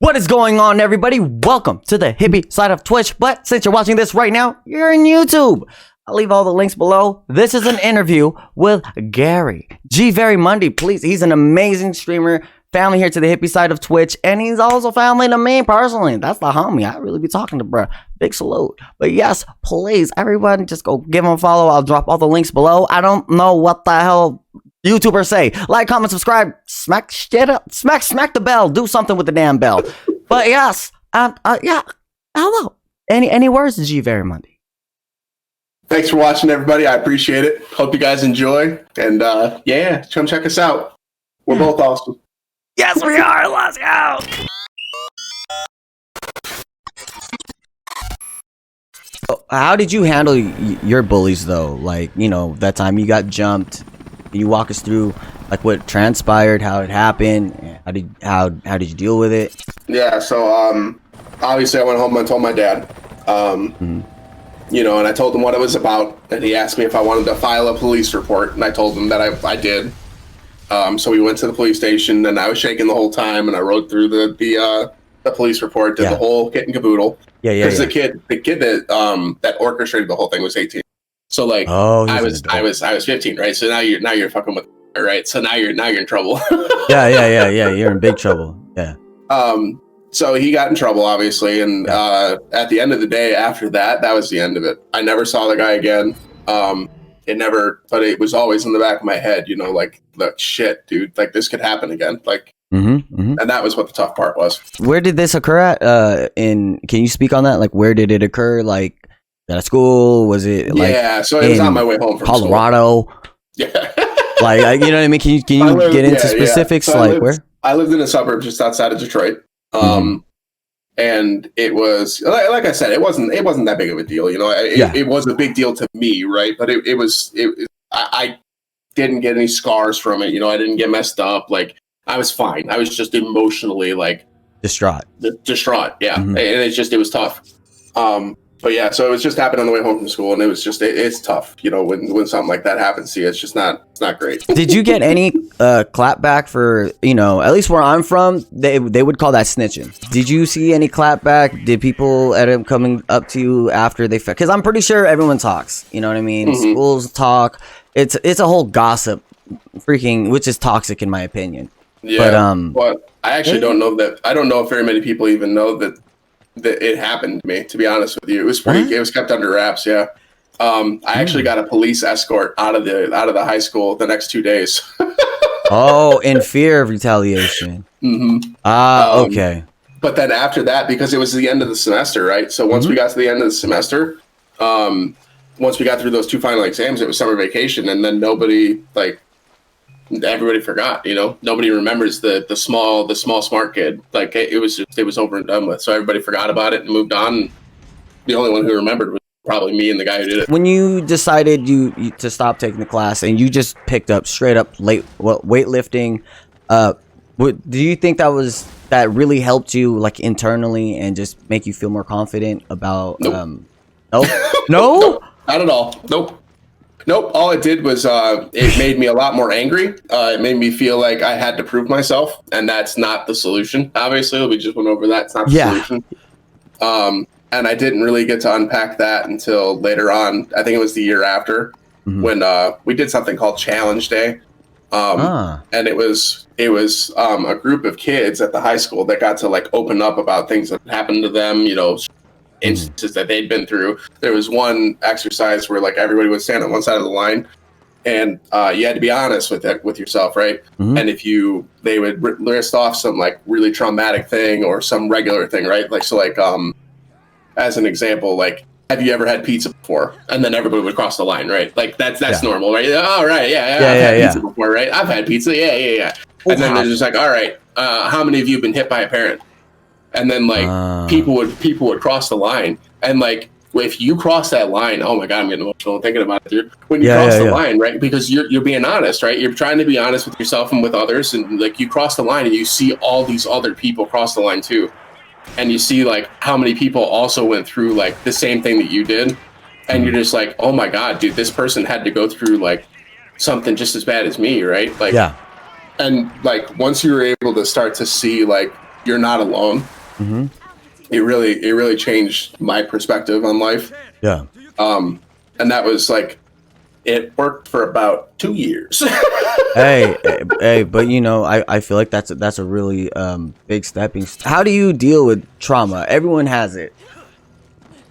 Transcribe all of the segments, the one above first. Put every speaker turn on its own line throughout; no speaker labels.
What is going on, everybody? Welcome to the hippie side of Twitch. But since you're watching this right now, you're in YouTube. I'll leave all the links below. This is an interview with Gary Gmundy. Please, he's an amazing streamer. Family here to the hippie side of Twitch, and he's also family to me personally. That's the homie. I really be talking to, bro. Big salute. But yes, please, everyone, just go give him a follow. I'll drop all the links below. I don't know what the hell YouTubers say. Like, comment, subscribe, smack shit up, smack the bell. Do something with the damn bell. But yes, yeah. Hello. Any words, Gmundy?
Thanks for watching, everybody. I appreciate it. Hope you guys enjoy. And yeah, come check us out. We're both awesome.
Yes, we are. Let's go. How did you handle your bullies, though? Like, you know, that time you got jumped. Can you walk us through, like, what transpired, how it happened? How did you deal with it?
Yeah, so obviously I went home and told my dad. You know, and I told him what it was about, and he asked me if I wanted to file a police report, and I told him that I did. So we went to the police station, and I was shaking the whole time, and I wrote through the police report, did the whole kit and caboodle. Because the kid that orchestrated the whole thing was 18. So like, I was 15, right? So now you're fucking with, right? So now you're in trouble.
yeah. You're in big trouble. Yeah.
So he got in trouble, obviously, and at the end of the day, after that was the end of it. I never saw the guy again. But it was always in the back of my head, you know, like, look, shit, dude, like, this could happen again, like, and that was what the tough part was.
Where did this occur at? Can you speak on that? Like, where did it occur? Like, at school? Was it like?
Yeah, so it was on my way home from
Colorado.
School. Yeah,
like, you know what I mean? Can you get into specifics? So like, where?
I lived in a suburb just outside of Detroit. And it was, like I said, it wasn't that big of a deal, you know. It was a big deal to me, right? But I didn't get any scars from it, you know. I didn't get messed up. Like, I was fine. I was just emotionally, like, distraught. Yeah, and it was tough. But yeah, so it was just happened on the way home from school, and it was just it's tough, you know, when something like that happens to you. It's just not great.
Did you get any clapback for, you know, at least where I'm from, they would call that snitching? Did you see any clapback? Did people end up coming up to you after they? Because I'm pretty sure everyone talks. You know what I mean? Schools talk. It's a whole gossip, which is toxic in my opinion.
Yeah, but I actually don't know that. I don't know if very many people even know that it happened to me, to be honest with you. It was kept under wraps. Yeah. I actually got a police escort out of the high school the next 2 days.
In fear of retaliation. Okay.
But then after that, because it was the end of the semester, right? So once we got to the end of the semester, once we got through those 2 final exams, it was summer vacation, and then everybody forgot, you know. Nobody remembers the small smart kid. Like, it was over and done with. So everybody forgot about it and moved on. The only one who remembered was probably me and the guy who did it. When
you decided you to stop taking the class and you just picked up straight up weightlifting, do you think that really helped you, like, internally and just make you feel more confident about?
Nope.
No,
nope, not at all. Nope. All it did was it made me a lot more angry. It made me feel like I had to prove myself, and that's not the solution. Obviously, we just went over that. It's not the solution. And I didn't really get to unpack that until later on. I think it was the year after when we did something called Challenge Day. And it was a group of kids at the high school that got to, like, open up about things that happened to them, you know, instances that they'd been through. There was one exercise where, like, everybody would stand on one side of the line, and you had to be honest with yourself, right? And they would list off some, like, really traumatic thing or some regular thing, right? Like, so, like, as an example, like, have you ever had pizza before? And then everybody would cross the line, right? Like, that's normal, right? Oh, right, I've had pizza before, right? I've had pizza, yeah. And then they're just like, all right, how many of you have been hit by a parent? And then, like, people would cross the line, and, like, if you cross that line, oh my god, I'm getting emotional thinking about it, dude. When you cross the line, right? Because you're being honest, right? You're trying to be honest with yourself and with others, and, like, you cross the line, and you see all these other people cross the line too, and you see, like, how many people also went through, like, the same thing that you did, and you're just like, oh my god, dude, this person had to go through, like, something just as bad as me, right? Like, and, like, once you were able to start to see, like, you're not alone.
Mm-hmm.
It really changed my perspective on life.
Yeah.
And that was like, it worked for about 2 years.
hey, but you know, I feel like that's a really big stepping. How do you deal with trauma? Everyone has it,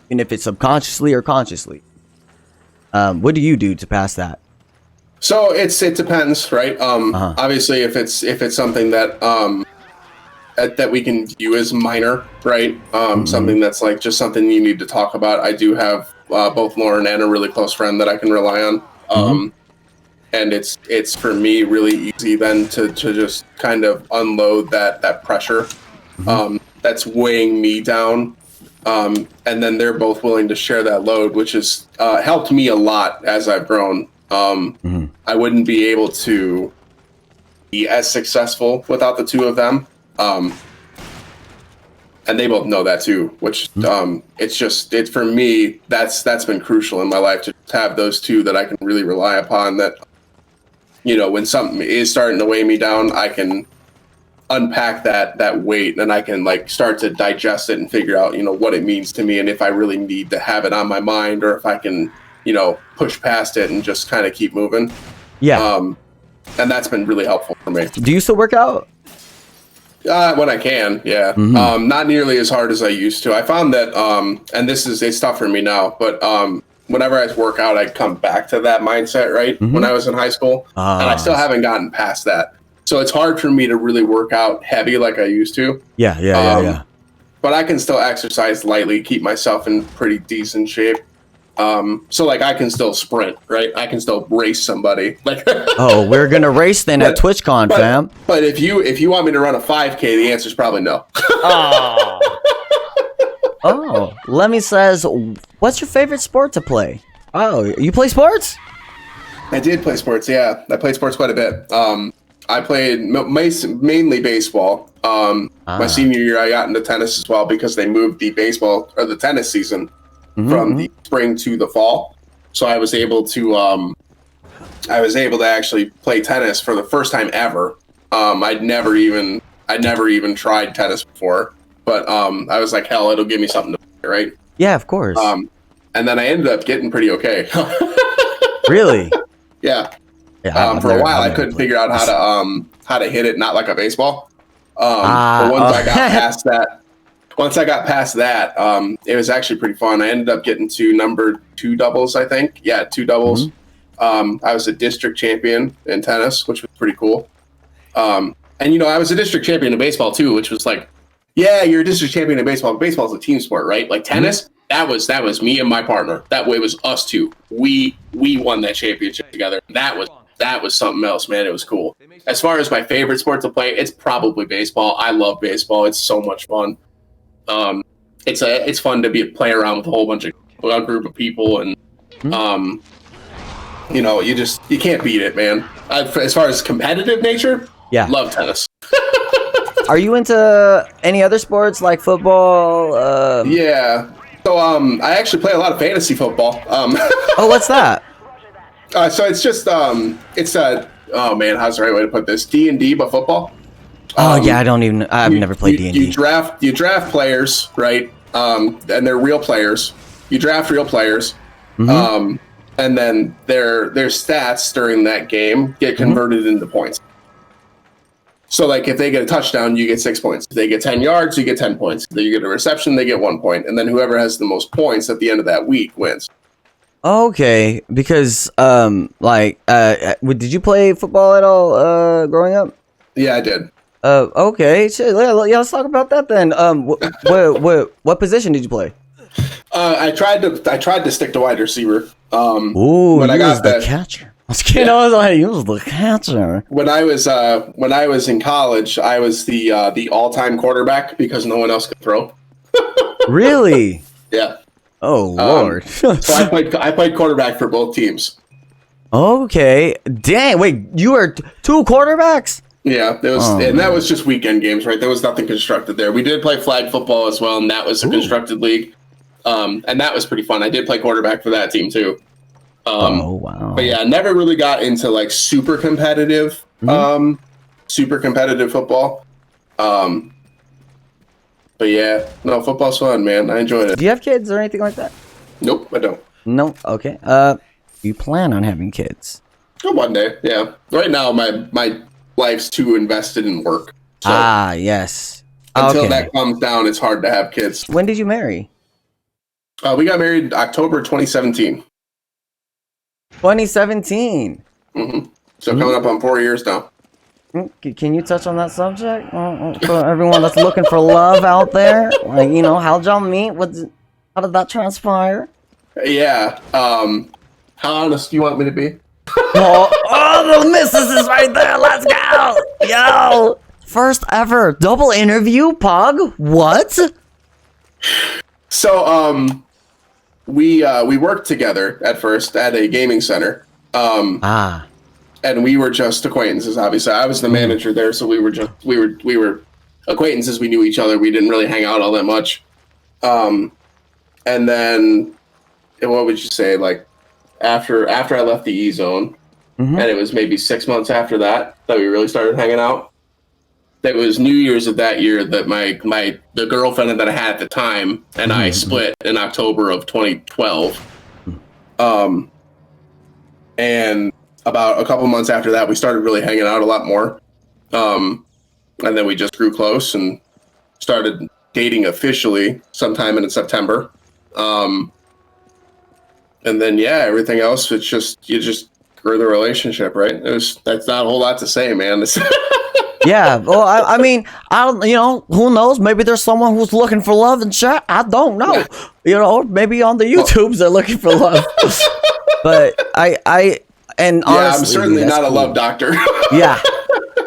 and if it's subconsciously or consciously, what do you do to pass that?
So it depends, right? Obviously, if it's something that that we can view as minor, right? Something that's like just something you need to talk about. I do have both Lauren and a really close friend that I can rely on. And it's for me really easy then to just kind of unload that pressure that's weighing me down. And then they're both willing to share that load, which has helped me a lot as I've grown. I wouldn't be able to be as successful without the two of them. And they both know that too, which it's for me, that's been crucial in my life to have those two that I can really rely upon, that, you know, when something is starting to weigh me down, I can unpack that weight and I can like start to digest it and figure out, you know, what it means to me and if I really need to have it on my mind or if I can, you know, push past it and just kind of keep moving.
Yeah.
And that's been really helpful for me.
Do you still work out?
When I can, yeah. Not nearly as hard as I used to. I found that, and it's tough for me now, but whenever I work out, I come back to that mindset, right? When I was in high school, and I still haven't gotten past that. So it's hard for me to really work out heavy like I used to.
Yeah.
But I can still exercise lightly, keep myself in pretty decent shape. So like I can still sprint, right? I can still race somebody. Like,
oh, we're gonna race then at TwitchCon, fam.
But if you want me to run a 5K, the answer is probably no.
Oh, Lemmy says, what's your favorite sport to play? Oh, you play sports?
I did play sports, yeah. I played sports quite a bit. I played mainly baseball. My senior year, I got into tennis as well because they moved the baseball or the tennis season from the spring to the fall. So I was able to actually play tennis for the first time ever. I'd never even tried tennis before, but I was like, hell, it'll give me something to play, right?
Yeah, of course.
And then I ended up getting pretty okay.
Really?
Yeah. For a while, I couldn't figure out how to hit it not like a baseball. But once I got past that, it was actually pretty fun. I ended up getting to number 2 doubles, I think. Yeah, 2 doubles. I was a district champion in tennis, which was pretty cool. And you know, I was a district champion in baseball too, which was like, yeah, you're a district champion in baseball. Baseball's a team sport, right? Like tennis, that was me and my partner. That way, it was us two. We won that championship together. That was something else, man. It was cool. As far as my favorite sport to play, it's probably baseball. I love baseball. It's so much fun. It's fun to play around with a group of people, and you know, you can't beat it, man. As far as competitive nature,
yeah,
love tennis.
Are you into any other sports like football?
Yeah. So I actually play a lot of fantasy football.
Oh, what's that?
So it's just oh man, how's the right way to put this? D&D, but football.
Oh yeah, I've never played D&D.
You draft players, right? And they're real players. You draft real players, and then their stats during that game get converted into points. So like if they get a touchdown, you get 6 points. If they get 10 yards, you get 10 points. If you get a reception, they get 1 point. And then whoever has the most points at the end of that week wins.
Okay, because did you play football at all to up?
Yeah, I did.
Okay, shit, yeah, let's talk about that then. What position did you play?
I tried to stick to wide receiver.
Ooh, when I got the catcher. I was kidding. I was like, he was the catcher.
When I was in college, I was the all-time quarterback because no one else could throw.
Really?
Yeah.
Oh Lord.
So I played quarterback for both teams.
Okay. Dang. Wait, you were 2 quarterbacks?
Yeah, it was, and that was just weekend games, right? There was nothing constructed there. We did play flag football as well, and that was a constructed league. And that was pretty fun. I did play quarterback for that team too.
Oh wow!
But yeah, never really got into like super competitive football. But yeah, no, football's fun, man. I enjoyed it.
Do you have kids or anything like that?
Nope, I don't.
No. Okay. You plan on having kids?
Oh, one day, yeah. Right now, my life's too invested in work. So
Yes.
until that comes down, it's hard to have kids.
When did you marry?
We got married October 2017.
2017.
So coming up on 4 years now.
Can you touch on that subject for everyone that's looking for love out there? Like, how'd y'all meet? How did that transpire?
Yeah. How honest do you want me to be?
Oh, the missus is right there. Let's go. Yo. First ever double interview, Pog. What?
So, we worked together at first at a gaming center. And we were just acquaintances. Obviously, I was the manager there, so we were acquaintances. We knew each other. We didn't really hang out all that much. And then, what would you say? Like after I left the E Zone, and it was maybe 6 months after that we really started hanging out. It was New Year's of that year that the girlfriend that I had at the time and I split in October of 2012. And about a couple months after that, we started really hanging out a lot more. And then we just grew close and started dating officially sometime in September. And then, yeah, everything else, you just grew the relationship, right? That's not a whole lot to say, man.
Yeah, well, I mean, I don't, who knows? Maybe there's someone who's looking for love and chat. I don't know. Maybe on the YouTubes they're looking for love. But honestly,
I'm certainly not a love doctor.
Yeah,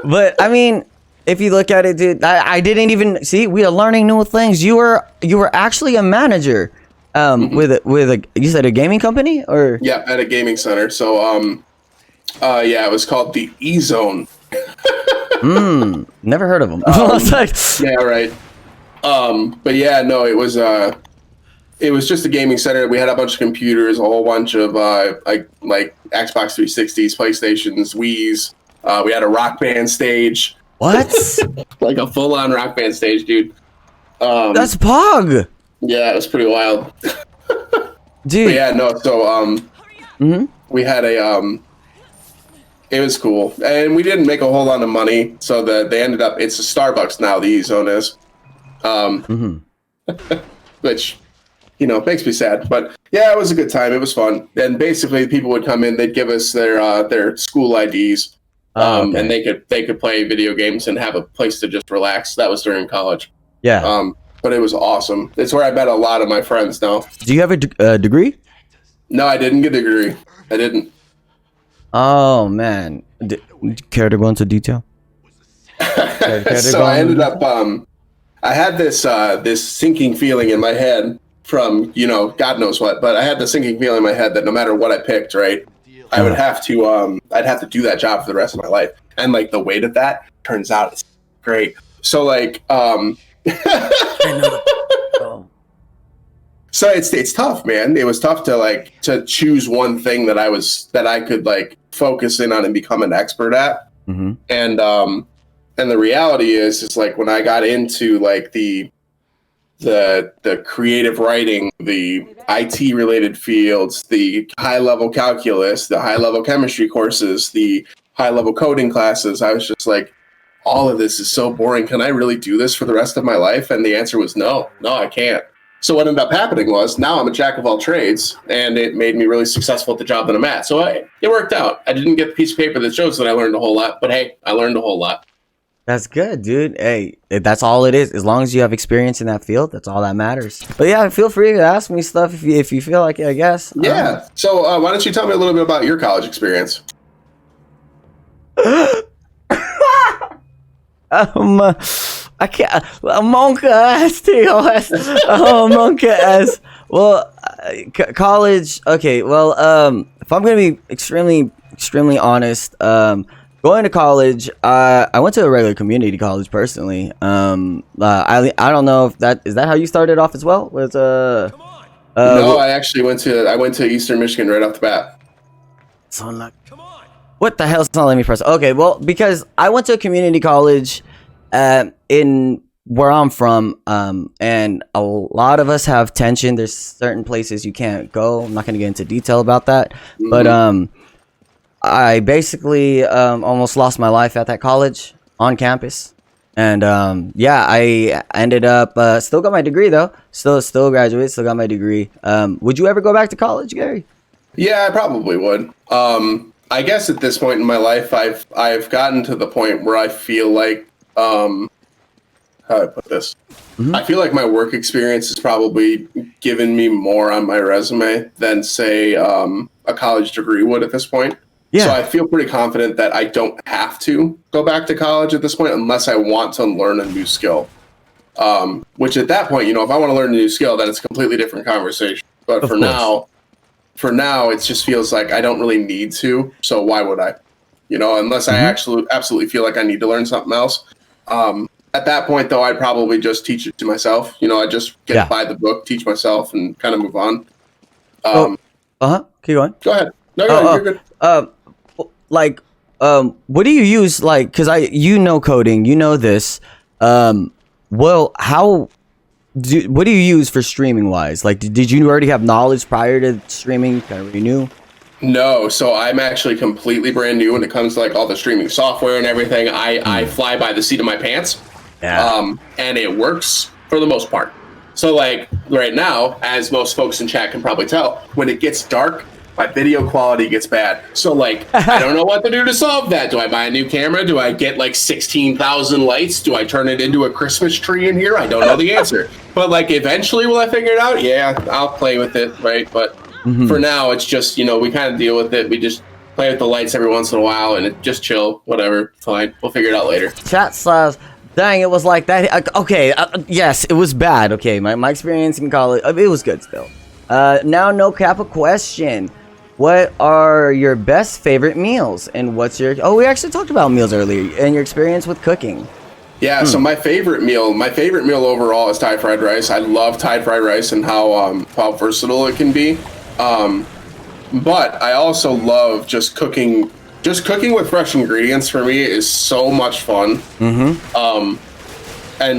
but I mean, if you look at it, dude, I didn't even see. We are learning new things. You were actually a manager, with a you said a gaming company or
yeah, at a gaming center. So it was called the E Zone.
Never heard of them.
Yeah, right. But yeah, no, it was just a gaming center. We had a bunch of computers, a whole bunch of like Xbox 360s, PlayStations, Wii's. We had a Rock Band stage.
What?
Like a full-on Rock Band stage, dude.
That's Pog.
Yeah, it was pretty wild.
Dude.
But yeah, no. So we had it was cool, and we didn't make a whole lot of money. So they ended up. It's a Starbucks now. The E Zone is, which makes me sad. But yeah, it was a good time. It was fun. And basically, people would come in. They'd give us their school IDs, and they could play video games and have a place to just relax. That was during college.
Yeah.
But it was awesome. It's where I met a lot of my friends now.
Do you have a degree?
No, I didn't get a degree. I didn't.
Oh man, care to go into detail?
So I ended up. I had this sinking feeling in my head from God knows what, but I had the sinking feeling in my head that no matter what I picked, right, I would have to I'd have to do that job for the rest of my life, and like the weight of that turns out it's great. So like So it's tough, man. It was tough to choose one thing that I could like focus in on and become an expert at. And the reality is like when I got into like the creative writing, the IT related fields, the high level calculus, the high level chemistry courses, the high level coding classes, I was just like, all of this is so boring. Can I really do this for the rest of my life? And the answer was no, I can't. So what ended up happening was now I'm a jack of all trades, and it made me really successful at the job that I'm at. So it worked out. I didn't get the piece of paper that shows that I learned a whole lot, but hey, I learned a whole lot.
That's good, dude. Hey, that's all it is. As long as you have experience in that field, that's all that matters. But yeah, feel free to ask me stuff if you feel like it, I guess.
Yeah. So why don't you tell me a little bit about your college experience?
I can't. Monka S TOS. Oh, Monka S. Well, college. Okay. Well, if I'm gonna be extremely honest, going to college, I went to a regular community college personally. I don't know if that is how you started off as well. Was
no, I actually went to Eastern Michigan right off the bat.
So I'm not. What the hell's not letting me press? Okay, well, because I went to a community college, in where I'm from, and a lot of us have tension. There's certain places you can't go. I'm not going to get into detail about that, but I basically almost lost my life at that college on campus, and I ended up still got my degree though. Still graduated. Still got my degree. Would you ever go back to college, Gary?
Yeah, I probably would. I guess at this point in my life, I've gotten to the point where I feel like, how do I put this? I feel like my work experience has probably given me more on my resume than, say, a college degree would at this point. Yeah. So I feel pretty confident that I don't have to go back to college at this point unless I want to learn a new skill. Which at that point, if I want to learn a new skill, then it's a completely different conversation. But for now, it just feels like I don't really need to. So why would I? Unless I absolutely feel like I need to learn something else. At that point, though, I'd probably just teach it to myself. I just get by the book, teach myself, and kind of move on.
Keep going.
Go ahead. No, you're good.
What do you use? Like, because coding, this. What do you use for streaming wise? Like, did you already have knowledge prior to streaming? Kind of already knew?
No, so I'm actually completely brand new when it comes to like all the streaming software and everything. I fly by the seat of my pants. Yeah. And it works for the most part. So like right now, as most folks in chat can probably tell, when it gets dark, my video quality gets bad. So like, I don't know what to do to solve that. Do I buy a new camera? Do I get like 16,000 lights? Do I turn it into a Christmas tree in here? I don't know the answer. But like, eventually will I figure it out? Yeah, I'll play with it, right? But for now, it's just, we kind of deal with it. We just play with the lights every once in a while and it just chill, whatever, fine. We'll figure it out later.
Chat says, dang, it was like that. Okay, yes, it was bad. Okay, my experience in college, it was good still. Now, no cap a question. What are your best favorite meals? And what's your... Oh, we actually talked about meals earlier and your experience with cooking.
Yeah, so my favorite meal overall is Thai fried rice. I love Thai fried rice and how versatile it can be. But I also love just cooking with fresh ingredients. For me is so much fun. And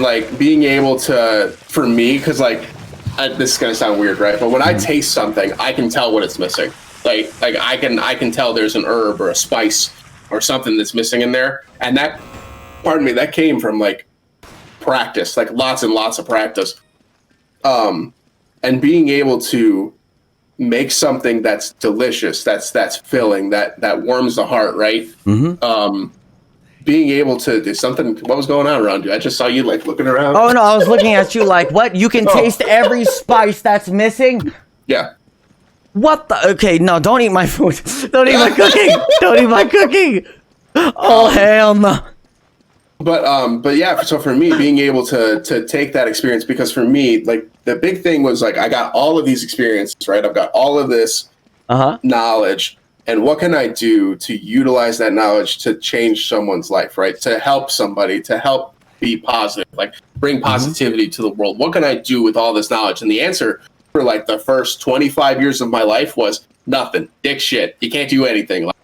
like being able to, for me, because like this is gonna sound weird, right? But when I taste something, I can tell what it's missing. Like I can tell there's an herb or a spice or something that's missing in there, and that came from like practice, like lots and lots of practice, and being able to make something that's delicious, that's filling, that warms the heart, right? Being able to do something. What was going on around you? I just saw you like looking around.
Oh no, I was looking at you like, what? You can taste every spice that's missing?
Yeah.
What the? Okay, no, don't eat my food. Don't eat my cooking. Don't eat my cooking. Oh, hell no.
But yeah, so for me, being able to take that experience, because for me, like the big thing was like, I got all of these experiences, right? I've got all of this knowledge, and what can I do to utilize that knowledge to change someone's life, right? To help somebody, to help be positive, like bring positivity to the world. What can I do with all this knowledge? And the answer for like the first 25 years of my life was nothing. Dick shit. You can't do anything. Like,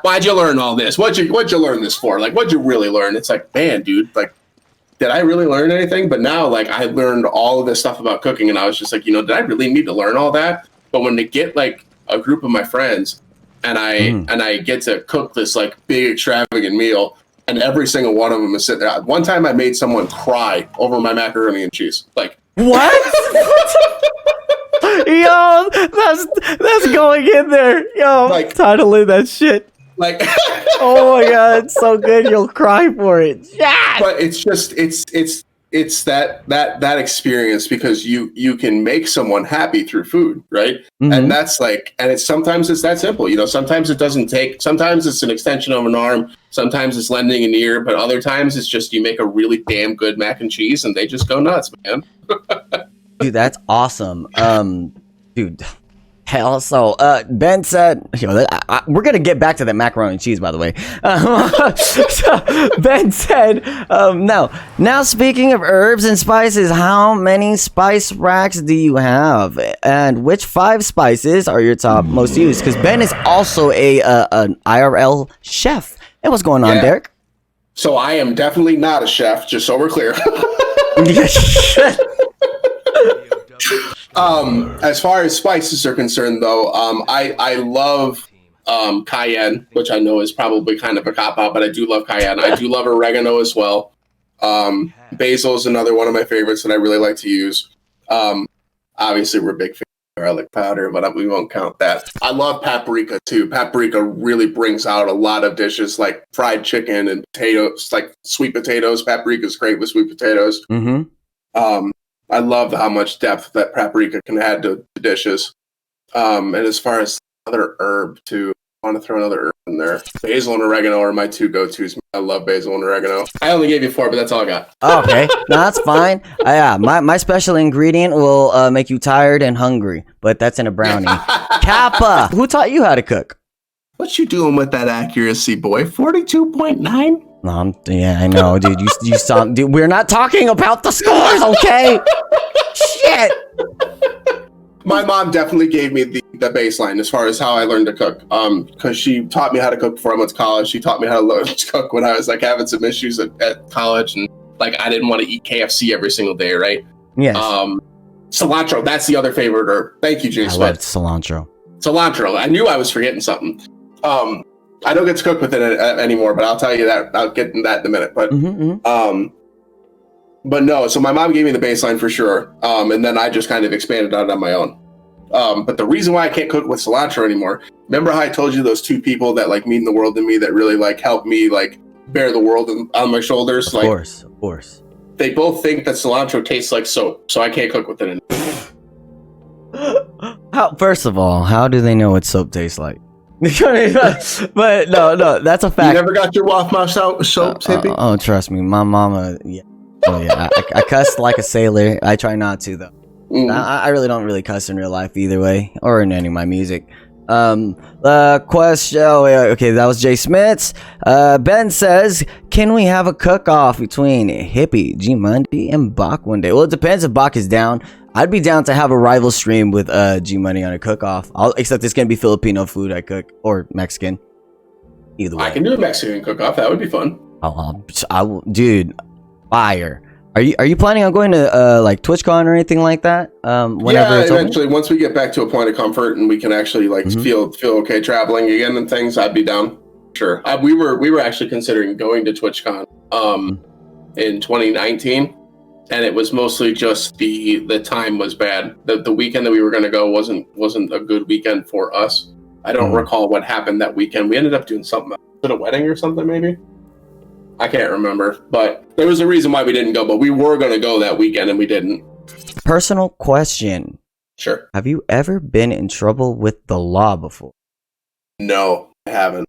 why'd you learn all this? What'd you learn this for? Like, what'd you really learn? It's like, man, dude, like, did I really learn anything? But now, like, I learned all of this stuff about cooking, and I was just like, did I really need to learn all that? But when they get like a group of my friends, and I get to cook this like big extravagant meal, and every single one of them is sitting there. One time, I made someone cry over my macaroni and cheese. Like,
what? Yo, that's going in there. Yo, like, titling that shit.
Like,
oh my god, it's so good. You'll cry for it. Yeah.
But it's just it's that experience, because you can make someone happy through food, right? And that's like, and sometimes it's that simple. Sometimes it doesn't take. Sometimes it's an extension of an arm. Sometimes it's lending an ear. But other times it's just you make a really damn good mac and cheese, and they just go nuts, man.
Dude, that's awesome. Dude, hell. So, Ben said, we're gonna get back to that macaroni and cheese, by the way. So Ben said, now speaking of herbs and spices, how many spice racks do you have, and which 5 spices are your top most used? Because Ben is also an IRL chef. Hey, what's going on, Derek?
So I am definitely not a chef, just so we're clear. As far as spices are concerned, though, I love cayenne, which I know is probably kind of a cop-out, but I do love cayenne. I do love oregano as well. Basil is another one of my favorites that I really like to use. Obviously, we're big fans of garlic powder, but we won't count that. I love paprika, too. Paprika really brings out a lot of dishes like fried chicken and potatoes, like sweet potatoes. Paprika is great with sweet potatoes.
Mm-hmm.
I love how much depth that paprika can add to dishes. And as far as another herb, too, I want to throw another herb in there. Basil and oregano are my two go-tos. I love basil and oregano. I only gave you 4, but that's all I got.
Okay, no, that's fine. Yeah, my special ingredient will make you tired and hungry, but that's in a brownie. Kappa, who taught you how to cook?
What you doing with that accuracy, boy? 42.9?
Yeah, I know, dude. You saw, dude. We're not talking about the scores, okay? Shit.
My mom definitely gave me the baseline as far as how I learned to cook. Because she taught me how to cook before I went to college. She taught me how to learn to cook when I was like having some issues at college, and like I didn't want to eat KFC every single day, right?
Yes.
Cilantro. That's the other favorite herb. Thank you, Jay Smith.
I love cilantro.
Cilantro. I knew I was forgetting something. I don't get to cook with it anymore, but I'll tell you that. I'll get into that in a minute. But but no. So my mom gave me the baseline for sure, and then I just kind of expanded on it on my own. But the reason why I can't cook with cilantro anymore, remember how I told you those 2 people that like mean the world to me that really like helped me like bear the world on my shoulders?
Of course.
They both think that cilantro tastes like soap, so I can't cook with it anymore.
First of all, how do they know what soap tastes like? But no, that's a fact.
You never got your waff mouth soap, Hippie?
Oh, trust me, my mama. Yeah, I cuss like a sailor. I try not to though. I really don't really cuss in real life either way, or in any of my music. Question. Okay, that was Jay Smith's. Ben says, can we have a cook-off between Hippie, Gmundy, and Bach one day? Well, it depends if Bach is down. I'd be down to have a rival stream with Gmundy on a cook-off. Except it's gonna be Filipino food I cook, or Mexican. Either way.
I can do a Mexican cook-off. That would be fun.
I will, dude. Fire. Are you planning on going to like TwitchCon or anything like that? Whenever it's
eventually.
open?
Once we get back to a point of comfort and we can actually like feel okay traveling again and things, I'd be down. Sure. We were actually considering going to TwitchCon in 2019, and it was mostly just the time was bad. The weekend that we were going to go wasn't a good weekend for us. I don't recall what happened that weekend. We ended up doing something. Was it a wedding or something maybe? I can't remember, but there was a reason why we didn't go, but we were going to go that weekend and we didn't.
Personal question.
Sure.
Have you ever been in trouble with the law before?
No, I haven't.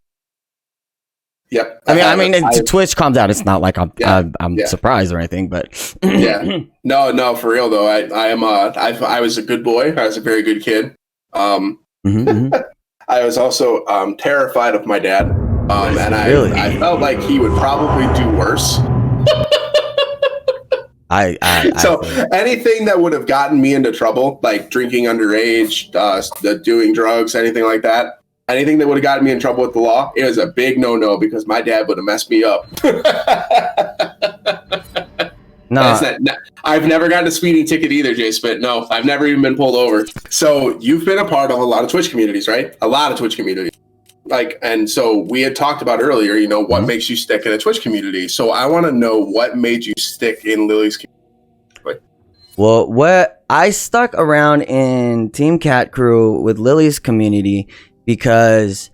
Yep.
I mean, Twitch comes out. It's not like I'm surprised or anything, but
yeah. No, for real though. I was a good boy. I was a very good kid. I was also terrified of my dad. And I felt like he would probably do worse. So anything that would have gotten me into trouble, like drinking underage, doing drugs, anything like that, anything that would have gotten me in trouble with the law, it was a big no because my dad would have messed me up. No, I've never gotten a speeding ticket either, Jay Smith. No, I've never even been pulled over. So you've been a part of a lot of Twitch communities, right? A lot of Twitch communities. And so we had talked about earlier, what makes you stick in a Twitch community. So I want to know what made you stick in Lily's community.
Well, what I stuck around in Team Cat Crew with Lily's community because,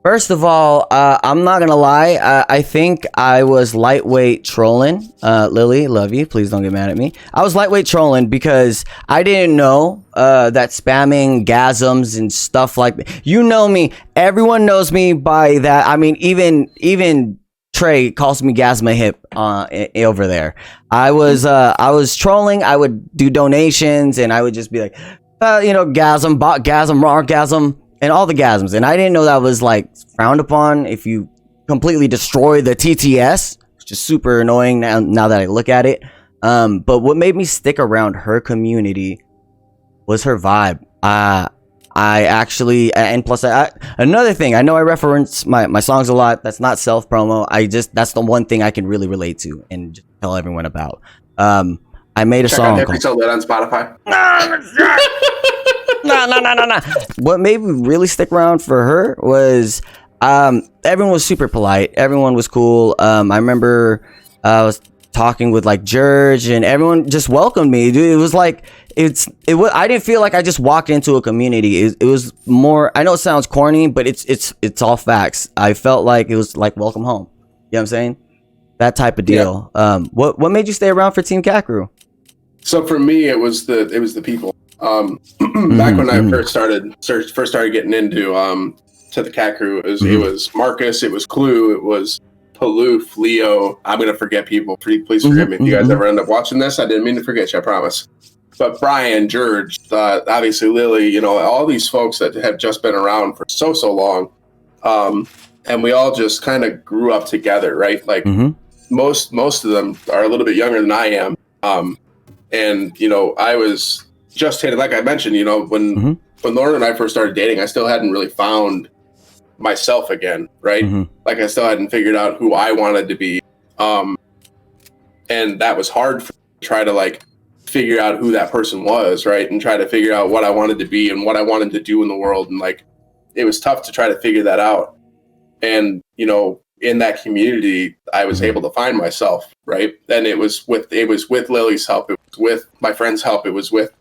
first of all, I'm not gonna lie, I think I was lightweight trolling. Lily, love you. Please don't get mad at me. I was lightweight trolling because I didn't know that spamming gasms and stuff like that. You know me. Everyone knows me by that. I mean, even Trey calls me Gasma Hip over there. I was trolling. I would do donations and I would just be like, gasm, bot gasm, raw gasm, and all the gasms. And I didn't know that was like frowned upon if you completely destroy the TTS, which is super annoying now that I look at it. But what made me stick around her community was her vibe. I actually, and plus, another thing, I know I reference my songs a lot. That's not self promo. That's the one thing I can really relate to and just tell everyone about. I made a song.
Check out Hippie Lit on Spotify.
No. What made me really stick around for her was everyone was super polite. Everyone was cool. I remember I was talking with like George, and everyone just welcomed me. Dude, it was like I didn't feel like I just walked into a community. It was more. I know it sounds corny, but it's all facts. I felt like it was like welcome home. You know what I'm saying? That type of deal. Yeah. What made you stay around for Team Kakaroo?
So for me, it was the people. Back when I first started getting into to the Kakaroo, it was Marcus, it was Clue, it was Paloof, Leo. I'm gonna forget people. Please forgive me if you guys ever end up watching this. I didn't mean to forget you, I promise. But Brian, George, obviously Lily, you know, all these folks that have just been around for so long, and we all just kind of grew up together, right? Like most of them are a little bit younger than I am, and you know, I was just hitting, like I mentioned, you know, when Lauren and I first started dating, I still hadn't really found myself again, right? Like I still hadn't figured out who I wanted to be, and that was hard for me to try to like figure out who that person was, right? And try to figure out what I wanted to be and what I wanted to do in the world, and like it was tough to try to figure that out. And you know, in that community, I was able to find myself, right? And it was with Lily's help, it was with my friend's help, it was with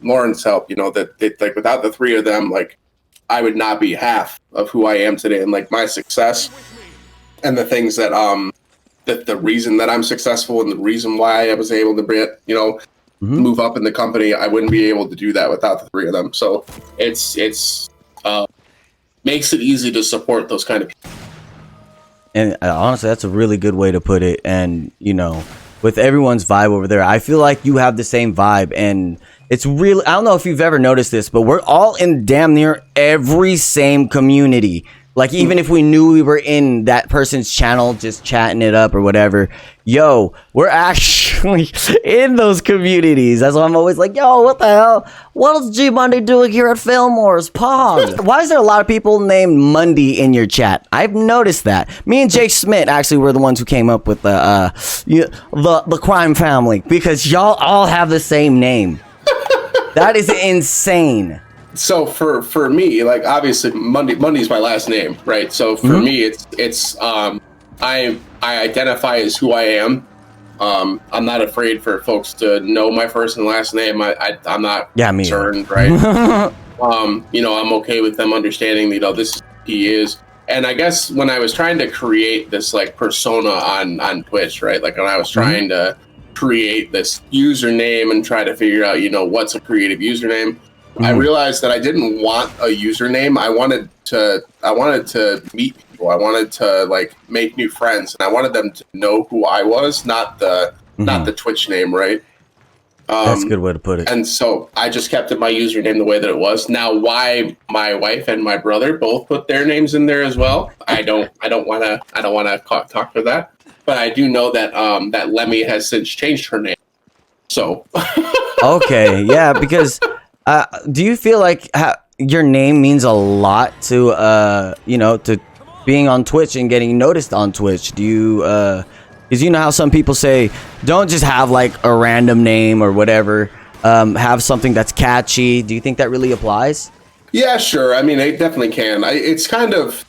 Lauren's help, you know, that like without the three of them, like I would not be half of who I am today. And like my success and the things that the reason that I'm successful and the reason why I was able to you know, move up in the company, I wouldn't be able to do that without the three of them. So it's makes it easy to support those kind of people.
And honestly, that's a really good way to put it. And you know, with everyone's vibe over there, I feel like you have the same vibe. And it's really, I don't know if you've ever noticed this, but we're all in damn near every same community. Like, even if we knew we were in that person's channel, just chatting it up or whatever, yo, we're actually in those communities. That's why I'm always like, yo, what the hell? What is Gmundy doing here at Fillmore's? Pog. Why is there a lot of people named Mundy in your chat? I've noticed that. Me and Jake Smith actually were the ones who came up with the crime family, because y'all all have the same name. That is insane.
So for me, like obviously Mundy's my last name, right? So for me, it's I identify as who I am. I'm not afraid for folks to know my first and last name. I'm not concerned, right? You know, I'm okay with them understanding, you know, this is who he is. And I guess when I was trying to create this like persona on Twitch, right? Like when I was trying to create this username and try to figure out, you know, what's a creative username, I realized that I didn't want a username. I wanted to meet people. I wanted to like make new friends, and I wanted them to know who I was, not the Twitch name, right?
That's a good way to put it.
And so I just kept it my username the way that it was. Now, why my wife and my brother both put their names in there as well, I don't want to talk for that. But I do know that that Lemmy has since changed her name. So
okay, yeah, because. Do you feel like your name means a lot to, you know, to being on Twitch and getting noticed on Twitch? Do you, because you know how some people say, don't just have like a random name or whatever, have something that's catchy. Do you think that really applies?
Yeah, sure. I mean, it definitely can. It's kind of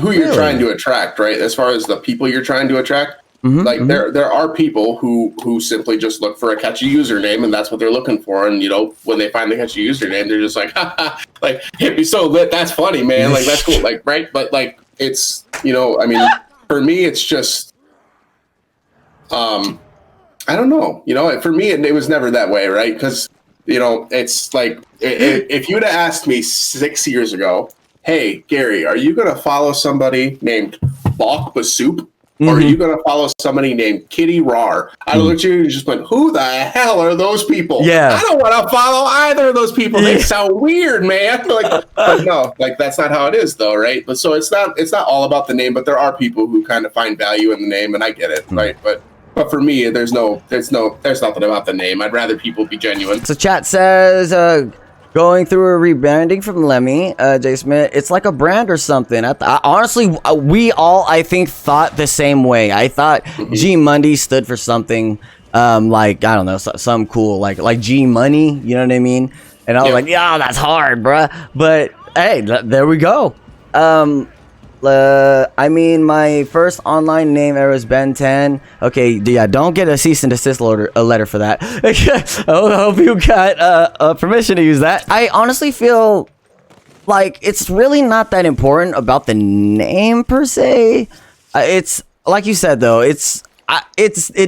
who you're trying to attract, right? As far as the people you're trying to attract. Like there are people who simply just look for a catchy username, and that's what they're looking for. And you know, when they find the catchy username, they're just like, ha, like hippie so lit, that's funny, man. Like that's cool, like right. But like it's, you know, I mean, for me, it's just, I don't know, you know, for me, it was never that way, right? Because you know, it's like if you'd have asked me 6 years ago, hey Gary, are you gonna follow somebody named Balk Basoup? Or are you going to follow somebody named Kitty Rar? I looked at you and just went, who the hell are those people?
Yeah.
I don't want to follow either of those people. They sound weird, man. Like, but no, like that's not how it is though, right? But so it's not all about the name, but there are people who kind of find value in the name, and I get it, right? But for me, there's nothing about the name. I'd rather people be genuine.
So chat says, Going through a rebranding from Lemmy, J. Smith. It's like a brand or something. Honestly, we all, I think, thought the same way. I thought Gmundy stood for something, like, I don't know, some cool, like G Money, you know what I mean? And I was like, yeah, that's hard, bruh. But hey, there we go. I mean, my first online name ever was Ben 10. Okay, yeah, don't get a cease and desist letter for that. I hope you got permission to use that. I honestly feel like it's really not that important about the name per se. It's like you said though. It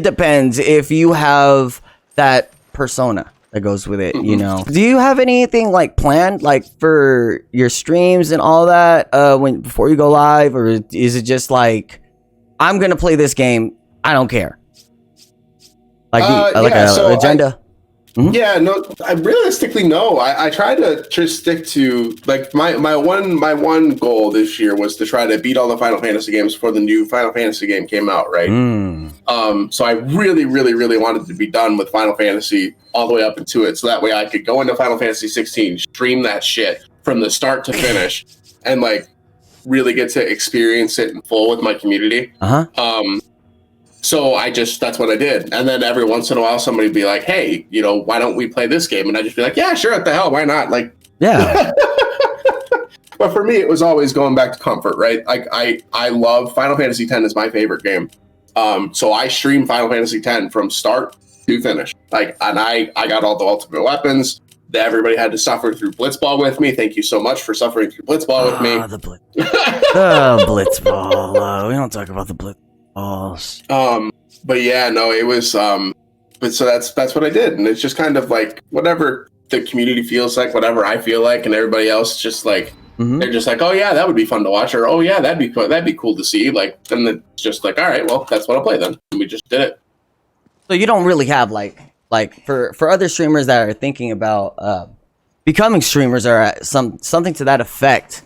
depends if you have that persona that goes with it, you know. Do you have anything like planned, like for your streams and all that, before you go live, or is it just like, I'm gonna play this game, I don't care, like an agenda?
Yeah, no, I realistically no. I try to just stick to like my one goal this year was to try to beat all the Final Fantasy games before the new Final Fantasy game came out, right? So I really wanted to be done with Final Fantasy all the way up into it, so that way I could go into Final Fantasy 16, stream that shit from the start to finish, and like really get to experience it in full with my community. So that's what I did. And then every once in a while, somebody would be like, hey, you know, why don't we play this game? And I'd just be like, yeah, sure, what the hell, why not? Like,
yeah.
But for me, it was always going back to comfort, right? Like, I love Final Fantasy X is my favorite game. So I stream Final Fantasy X from start to finish. Like, and I got all the ultimate weapons. Everybody had to suffer through Blitzball with me. Thank you so much for suffering through Blitzball with me.
The Blitzball. We don't talk about the Blitzball.
But yeah, no, it was but so that's what I did, and it's just kind of like whatever the community feels like, whatever I feel like, and everybody else just like they're just like, oh yeah, that would be fun to watch, or oh yeah, that'd be cool to see. Like, then it's just like, all right, well, that's what I'll play then. And we just did it.
So you don't really have like for other streamers that are thinking about becoming streamers or something to that effect.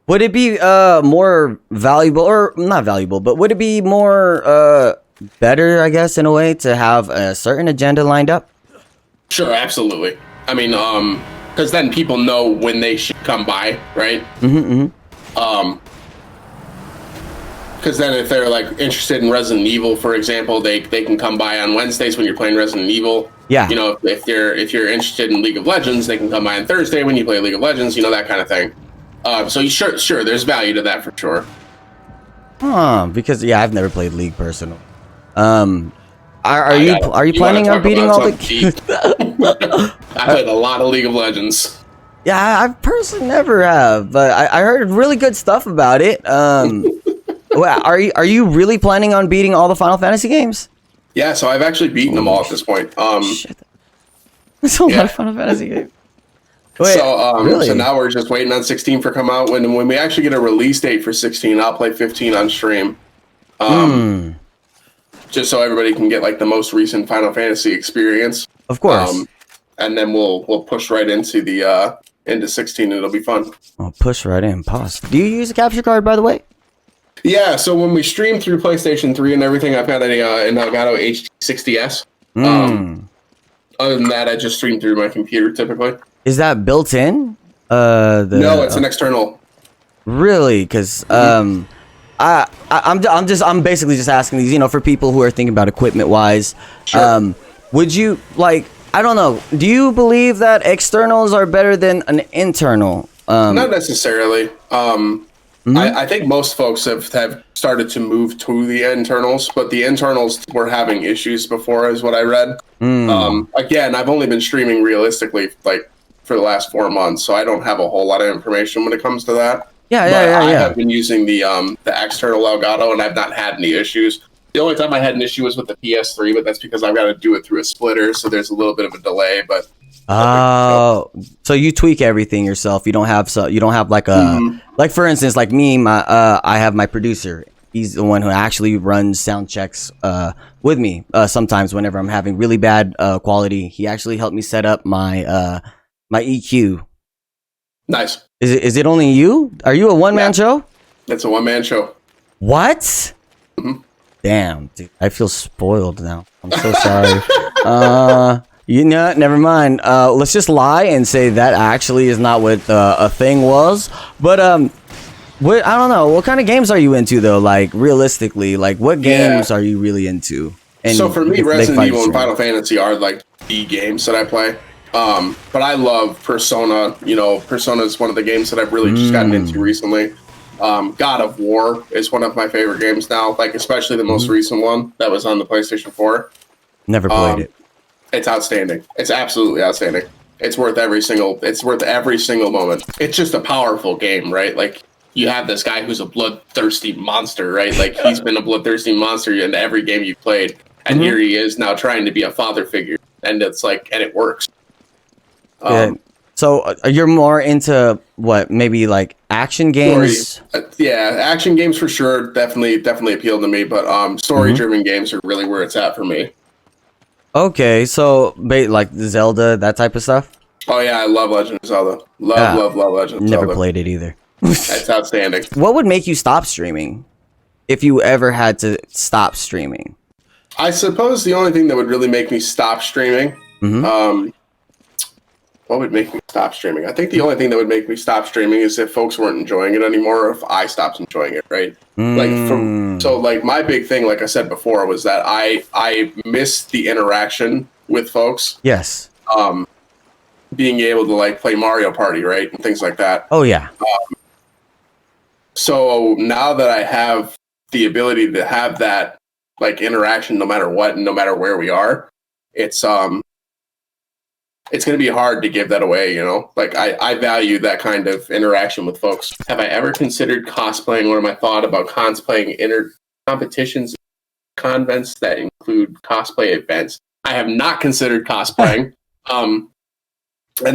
Would it be more valuable, or not valuable, but would it be more better, I guess, in a way, to have a certain agenda lined up?
Sure, absolutely. I mean, because then people know when they should come by, right? Because then if they're like interested in Resident Evil, for example, they can come by on Wednesdays when you're playing Resident Evil. Yeah. You know, if you're interested in League of Legends, they can come by on Thursday when you play League of Legends. You know, that kind of thing. So sure, there's value to that for sure.
Because yeah, I've never played League personally. Are you planning on beating all the?
I played a lot of League of Legends.
Yeah, I personally never have, but I heard really good stuff about it. Are you really planning on beating all the Final Fantasy games?
Yeah, so I've actually beaten them all at this point.
Shit. There's a lot of Final Fantasy games.
Wait, so now we're just waiting on 16 for come out. When we actually get a release date for 16, I'll play 15 on stream. Just so everybody can get like the most recent Final Fantasy experience.
Of course.
And then we'll push right into the into 16 and it'll be fun.
I'll push right in. Pause. Do you use a capture card, by the way?
Yeah, so when we stream through PlayStation 3 and everything, I've got an Elgato HD60S. Other than that, I just stream through my computer typically.
Is that built in?
No, it's an external.
Really? Because I'm basically just asking these, you know, for people who are thinking about equipment wise.
Sure.
Would you like? I don't know. Do you believe that externals are better than an internal?
Not necessarily. I think most folks have started to move to the internals, but the internals were having issues before, is what I read. Again, I've only been streaming realistically like for the last 4 months, so I don't have a whole lot of information when it comes to that. I have been using the external Elgato, and I've not had any issues. The only time I had an issue was with the PS3, but that's because I've got to do it through a splitter, so there's a little bit of a delay. But
so you tweak everything yourself. You don't have like a like, for instance, like me, I have my producer. He's the one who actually runs sound checks with me. Sometimes whenever I'm having really bad quality, he actually helped me set up my my EQ.
Nice.
Is it only you? Are you a one-man show?
It's a one-man show.
What? Damn, dude. I feel spoiled now. I'm so sorry. You know, never mind. Let's just lie and say that actually is not what a thing was. But what, I don't know. What kind of games are you into though? Like realistically, like what games are you really into? And
so for me, Resident Evil and
stream.
Final Fantasy are like the games that I play. But I love Persona. You know, Persona is one of the games that I've really just gotten into recently. God of War is one of my favorite games now, like especially the most recent one that was on the PlayStation 4.
Never played it.
It's outstanding. It's absolutely outstanding. It's worth every single moment. It's just a powerful game, right? Like you have this guy who's a bloodthirsty monster, right? Like he's been a bloodthirsty monster in every game you've played. And here he is now trying to be a father figure. And it's like, and it works.
Yeah. So you're more into what? Maybe like action games?
Yeah, action games for sure. Definitely appeal to me. But story-driven games are really where it's at for me.
Okay, so like Zelda, that type of stuff?
Oh yeah, I love Legend of Zelda. Love Legend of Zelda.
Never played it either.
It's outstanding.
What would make you stop streaming? If you ever had to stop streaming?
I suppose the only thing that would really make me stop streaming, what would make me stop streaming? I think the only thing that would make me stop streaming is if folks weren't enjoying it anymore, or if I stopped enjoying it, right? Like my big thing, like I said before, was that I miss the interaction with folks.
Yes.
Being able to like play Mario Party, right, and things like that.
Oh yeah.
So now that I have the ability to have that like interaction, no matter what, and no matter where we are, it's going to be hard to give that away, you know? Like, I value that kind of interaction with folks. Have I ever considered cosplaying? What am I thought about cosplaying competitions, convents that include cosplay events? I have not considered cosplaying. And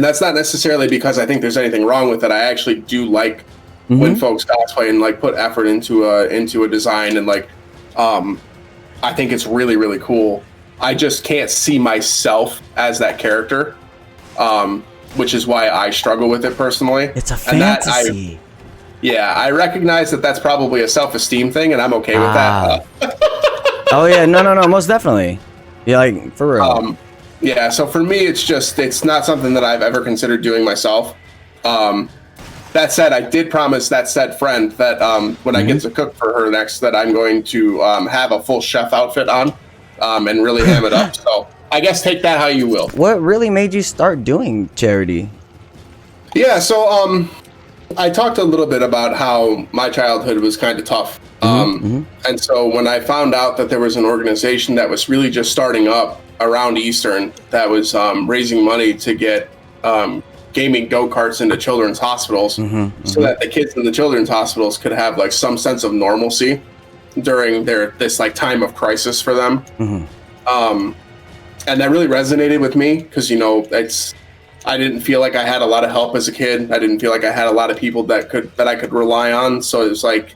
that's not necessarily because I think there's anything wrong with it. I actually do like when folks cosplay and, like, put effort into a design. And, like, I think it's really, really cool. I just can't see myself as that character. Which is why I struggle with it personally.
It's a fantasy.
I recognize that that's probably a self-esteem thing, and I'm okay with that.
Oh yeah, no, most definitely. Yeah, like for real.
Yeah, so for me, it's not something that I've ever considered doing myself. That said, I did promise that said friend that when I get to cook for her next, that I'm going to have a full chef outfit on and really ham it up. So I guess take that how you will.
What really made you start doing charity?
Yeah, so I talked a little bit about how my childhood was kind of tough. And so when I found out that there was an organization that was really just starting up around Eastern that was raising money to get gaming go-karts into children's hospitals so that the kids in the children's hospitals could have like some sense of normalcy during this like time of crisis for them. And that really resonated with me because, you know, I didn't feel like I had a lot of help as a kid. I didn't feel like I had a lot of people that I could rely on. So it was like,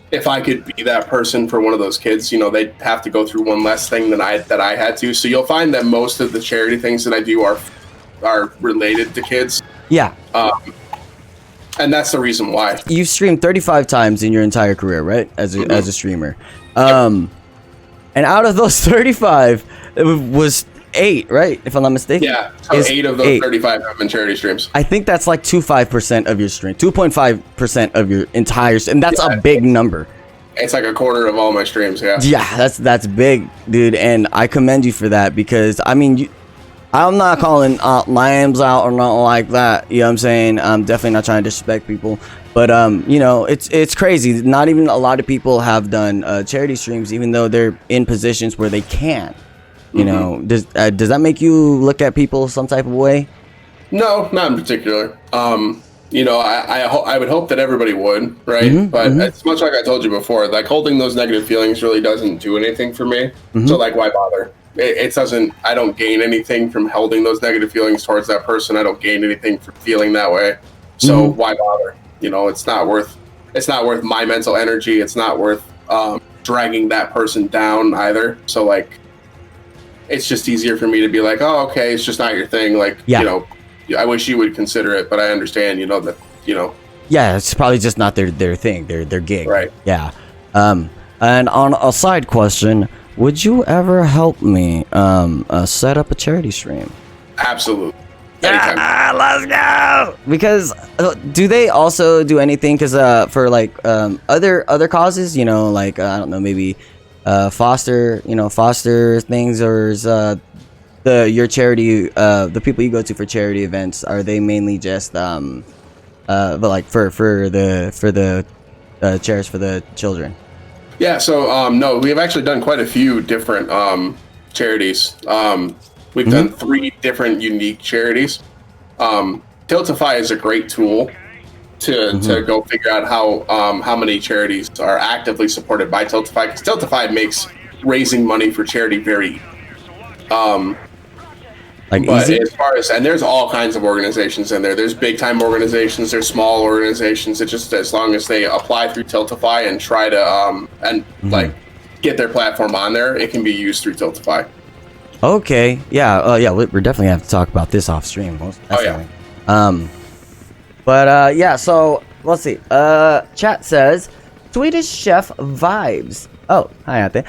if I could be that person for one of those kids, you know, they'd have to go through one less thing that I had to. So you'll find that most of the charity things that I do are related to kids. Yeah. And that's the reason why.
You've streamed 35 times in your entire career, right? As a streamer. And out of those 35, it was 8, right? If I'm not mistaken.
Yeah. So 8 of those 35 have been charity streams.
I think that's like 2.5% of your stream. 2.5% of your entire, and that's a big number.
It's like a quarter of all my streams, yeah.
Yeah, that's big, dude, and I commend you for that because I mean, I'm not calling lambs out or nothing like that. You know what I'm saying? I'm definitely not trying to disrespect people, but you know, it's crazy. Not even a lot of people have done charity streams, even though they're in positions where they can. You know, does that make you look at people some type of way?
No, not in particular. You know, I would hope that everybody would, right? But it's much like I told you before, like holding those negative feelings really doesn't do anything for me. So like, why bother? It doesn't, I don't gain anything from holding those negative feelings towards that person. I don't gain anything from feeling that way. So why bother? You know, it's not worth my mental energy. It's not worth dragging that person down either. So like, it's just easier for me to be like, oh, okay, it's just not your thing. Like, you know, I wish you would consider it, but I understand, you know, that, you know. Yeah,
it's probably just not their thing, their gig.
Right.
Yeah. And on a side question, would you ever help me set up a charity stream?
Absolutely. Anytime.
Let's go. Because do they also do anything? Because for like other causes, you know, like I don't know, maybe foster things, or is your charity, the people you go to for charity events, are they mainly just but like for the chairs for the children?
Yeah, so no, we've actually done quite a few different charities. We've done 3 different unique charities. Tiltify is a great tool to go figure out how many charities are actively supported by Tiltify, because Tiltify makes raising money for charity very
easy.
As far as, and there's all kinds of organizations in there. There's big time organizations, there's small organizations. It just, as long as they apply through Tiltify and try to like get their platform on there, it can be used through Tiltify.
Okay, yeah, we're definitely gonna have to talk about this off stream. Most definitely. Yeah, so let's see. Chat says Swedish chef vibes. Oh, hi out there.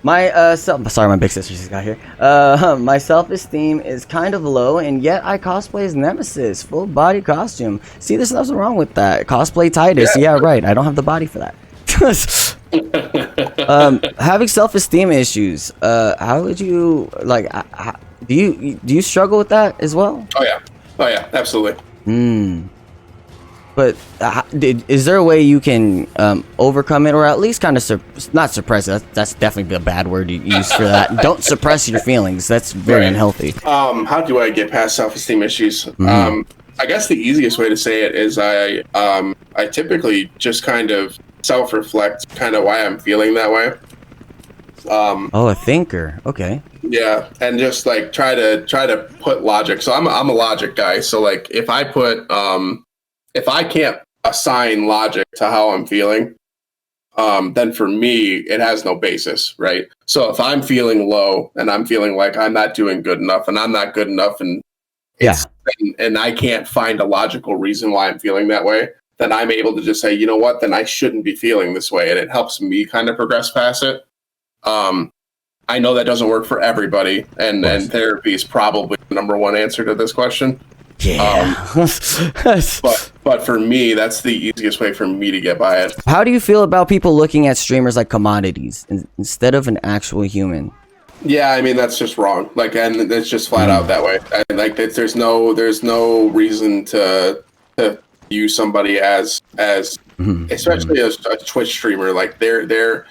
Sorry, my big sister just got here. My self-esteem is kind of low, and yet I cosplay as Nemesis, full body costume. See, there's nothing wrong with that. Cosplay Titus. Yeah, right. I don't have the body for that. Having self-esteem issues. How would you like? Do you struggle with that as well?
Oh yeah, absolutely.
But is there a way you can overcome it, or at least kind of not suppress it? That's definitely a bad word to use for that. Don't suppress your feelings. That's very unhealthy.
How do I get past self-esteem issues? I guess the easiest way to say it is I typically just kind of self-reflect kind of why I'm feeling that way.
A thinker. Okay.
Yeah, and just like try to put logic. So I'm a logic guy. So like if I can't assign logic to how I'm feeling, then for me it has no basis, right? So if I'm feeling low and I'm feeling like I'm not doing good enough and I'm not good enough, and and I can't find a logical reason why I'm feeling that way, then I'm able to just say, you know what, then I shouldn't be feeling this way, and it helps me kind of progress past it. I know that doesn't work for everybody, and therapy is probably the number one answer to this question.
Yeah.
But for me, that's the easiest way for me to get by it.
How do you feel about people looking at streamers like commodities instead of an actual human?
Yeah, I mean, that's just wrong. Like, and it's just flat out that way. And like, there's no reason to use somebody as especially as a Twitch streamer. Like they're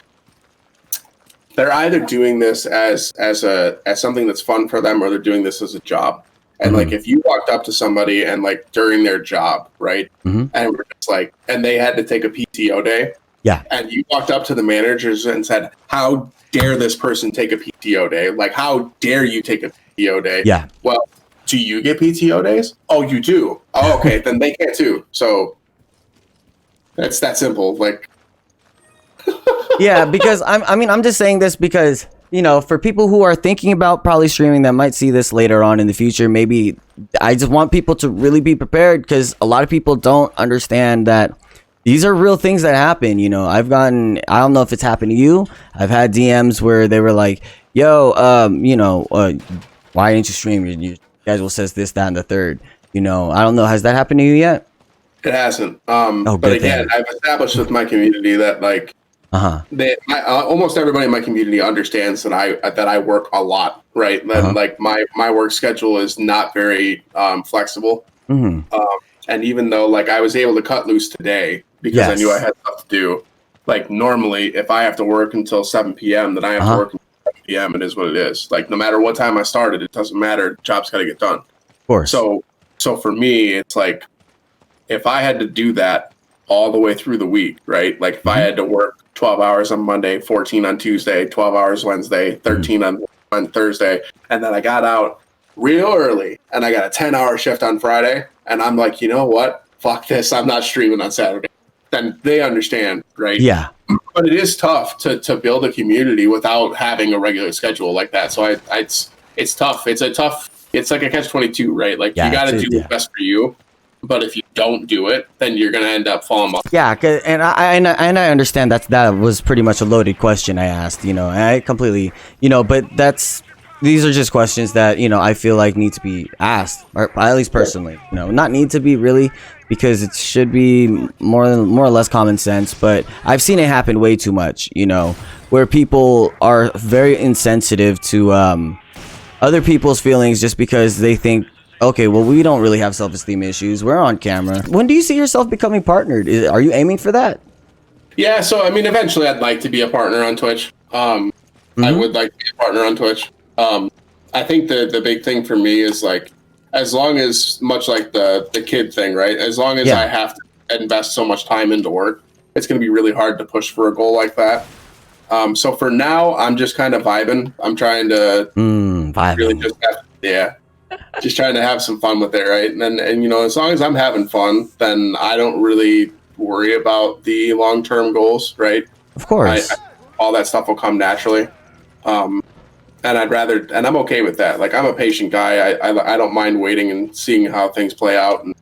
either doing this as something that's fun for them, or they're doing this as a job. And like, if you walked up to somebody and like during their job, right, and we're just like, and they had to take a PTO day, and you walked up to the managers and said, "How dare this person take a PTO day? Like, how dare you take a PTO day?" Yeah. Well, do you get PTO days? Oh, you do. Oh, okay, then they can too. So it's that simple. Like,
yeah, because I'm just saying this because, you know, for people who are thinking about probably streaming that might see this later on in the future, maybe I just want people to really be prepared, because a lot of people don't understand that these are real things that happen. You know, I don't know if it's happened to you. I've had DMs where they were like, yo, why didn't you stream? Your schedule says this, that, and the third. You know, I don't know. Has that happened to you yet?
It hasn't. But again, I've established with my community that like, almost everybody in my community understands that I work a lot, right? And like my work schedule is not very flexible. And even though like I was able to cut loose today because I knew I had stuff to do, like normally if I have to work until 7 p.m., then I have to work until 7 p.m. It is what it is. Like no matter what time I started, it doesn't matter. The job's got to get done.
Of course.
So for me, it's like if I had to do that all the way through the week, right? Like if I had to work 12 hours on Monday, 14 on Tuesday, 12 hours Wednesday, 13 on Thursday, and then I got out real early and I got a 10-hour shift on Friday, and I'm like, you know what? Fuck this. I'm not streaming on Saturday. Then they understand, right? Yeah. But it is tough to build a community without having a regular schedule like that. So it's tough. It's like a catch-22, right? Like you got to do what's best for you. But if you don't do it, then you're gonna end up falling off.
Yeah, and I understand that was pretty much a loaded question I asked. I completely, but these are just questions that I feel like need to be asked, or at least personally, not need to be really, because it should be more or less common sense. But I've seen it happen way too much, where people are very insensitive to other people's feelings just because they think, okay, well, we don't really have self-esteem issues. We're on camera. When do you see yourself becoming partnered? Are you aiming for that?
Yeah, so I mean, eventually I'd like to be a partner on Twitch. I would like to be a partner on Twitch. I think the big thing for me is like, as long as, much like the kid thing, right? As long as I have to invest so much time into work, it's going to be really hard to push for a goal like that. So for now, I'm just kind of vibing. I'm trying to really just trying to have some fun with it, right? And as long as I'm having fun, then I don't really worry about the long-term goals, right?
Of course.
All that stuff will come naturally. And I'm okay with that. Like, I'm a patient guy. I don't mind waiting and seeing how things play out. And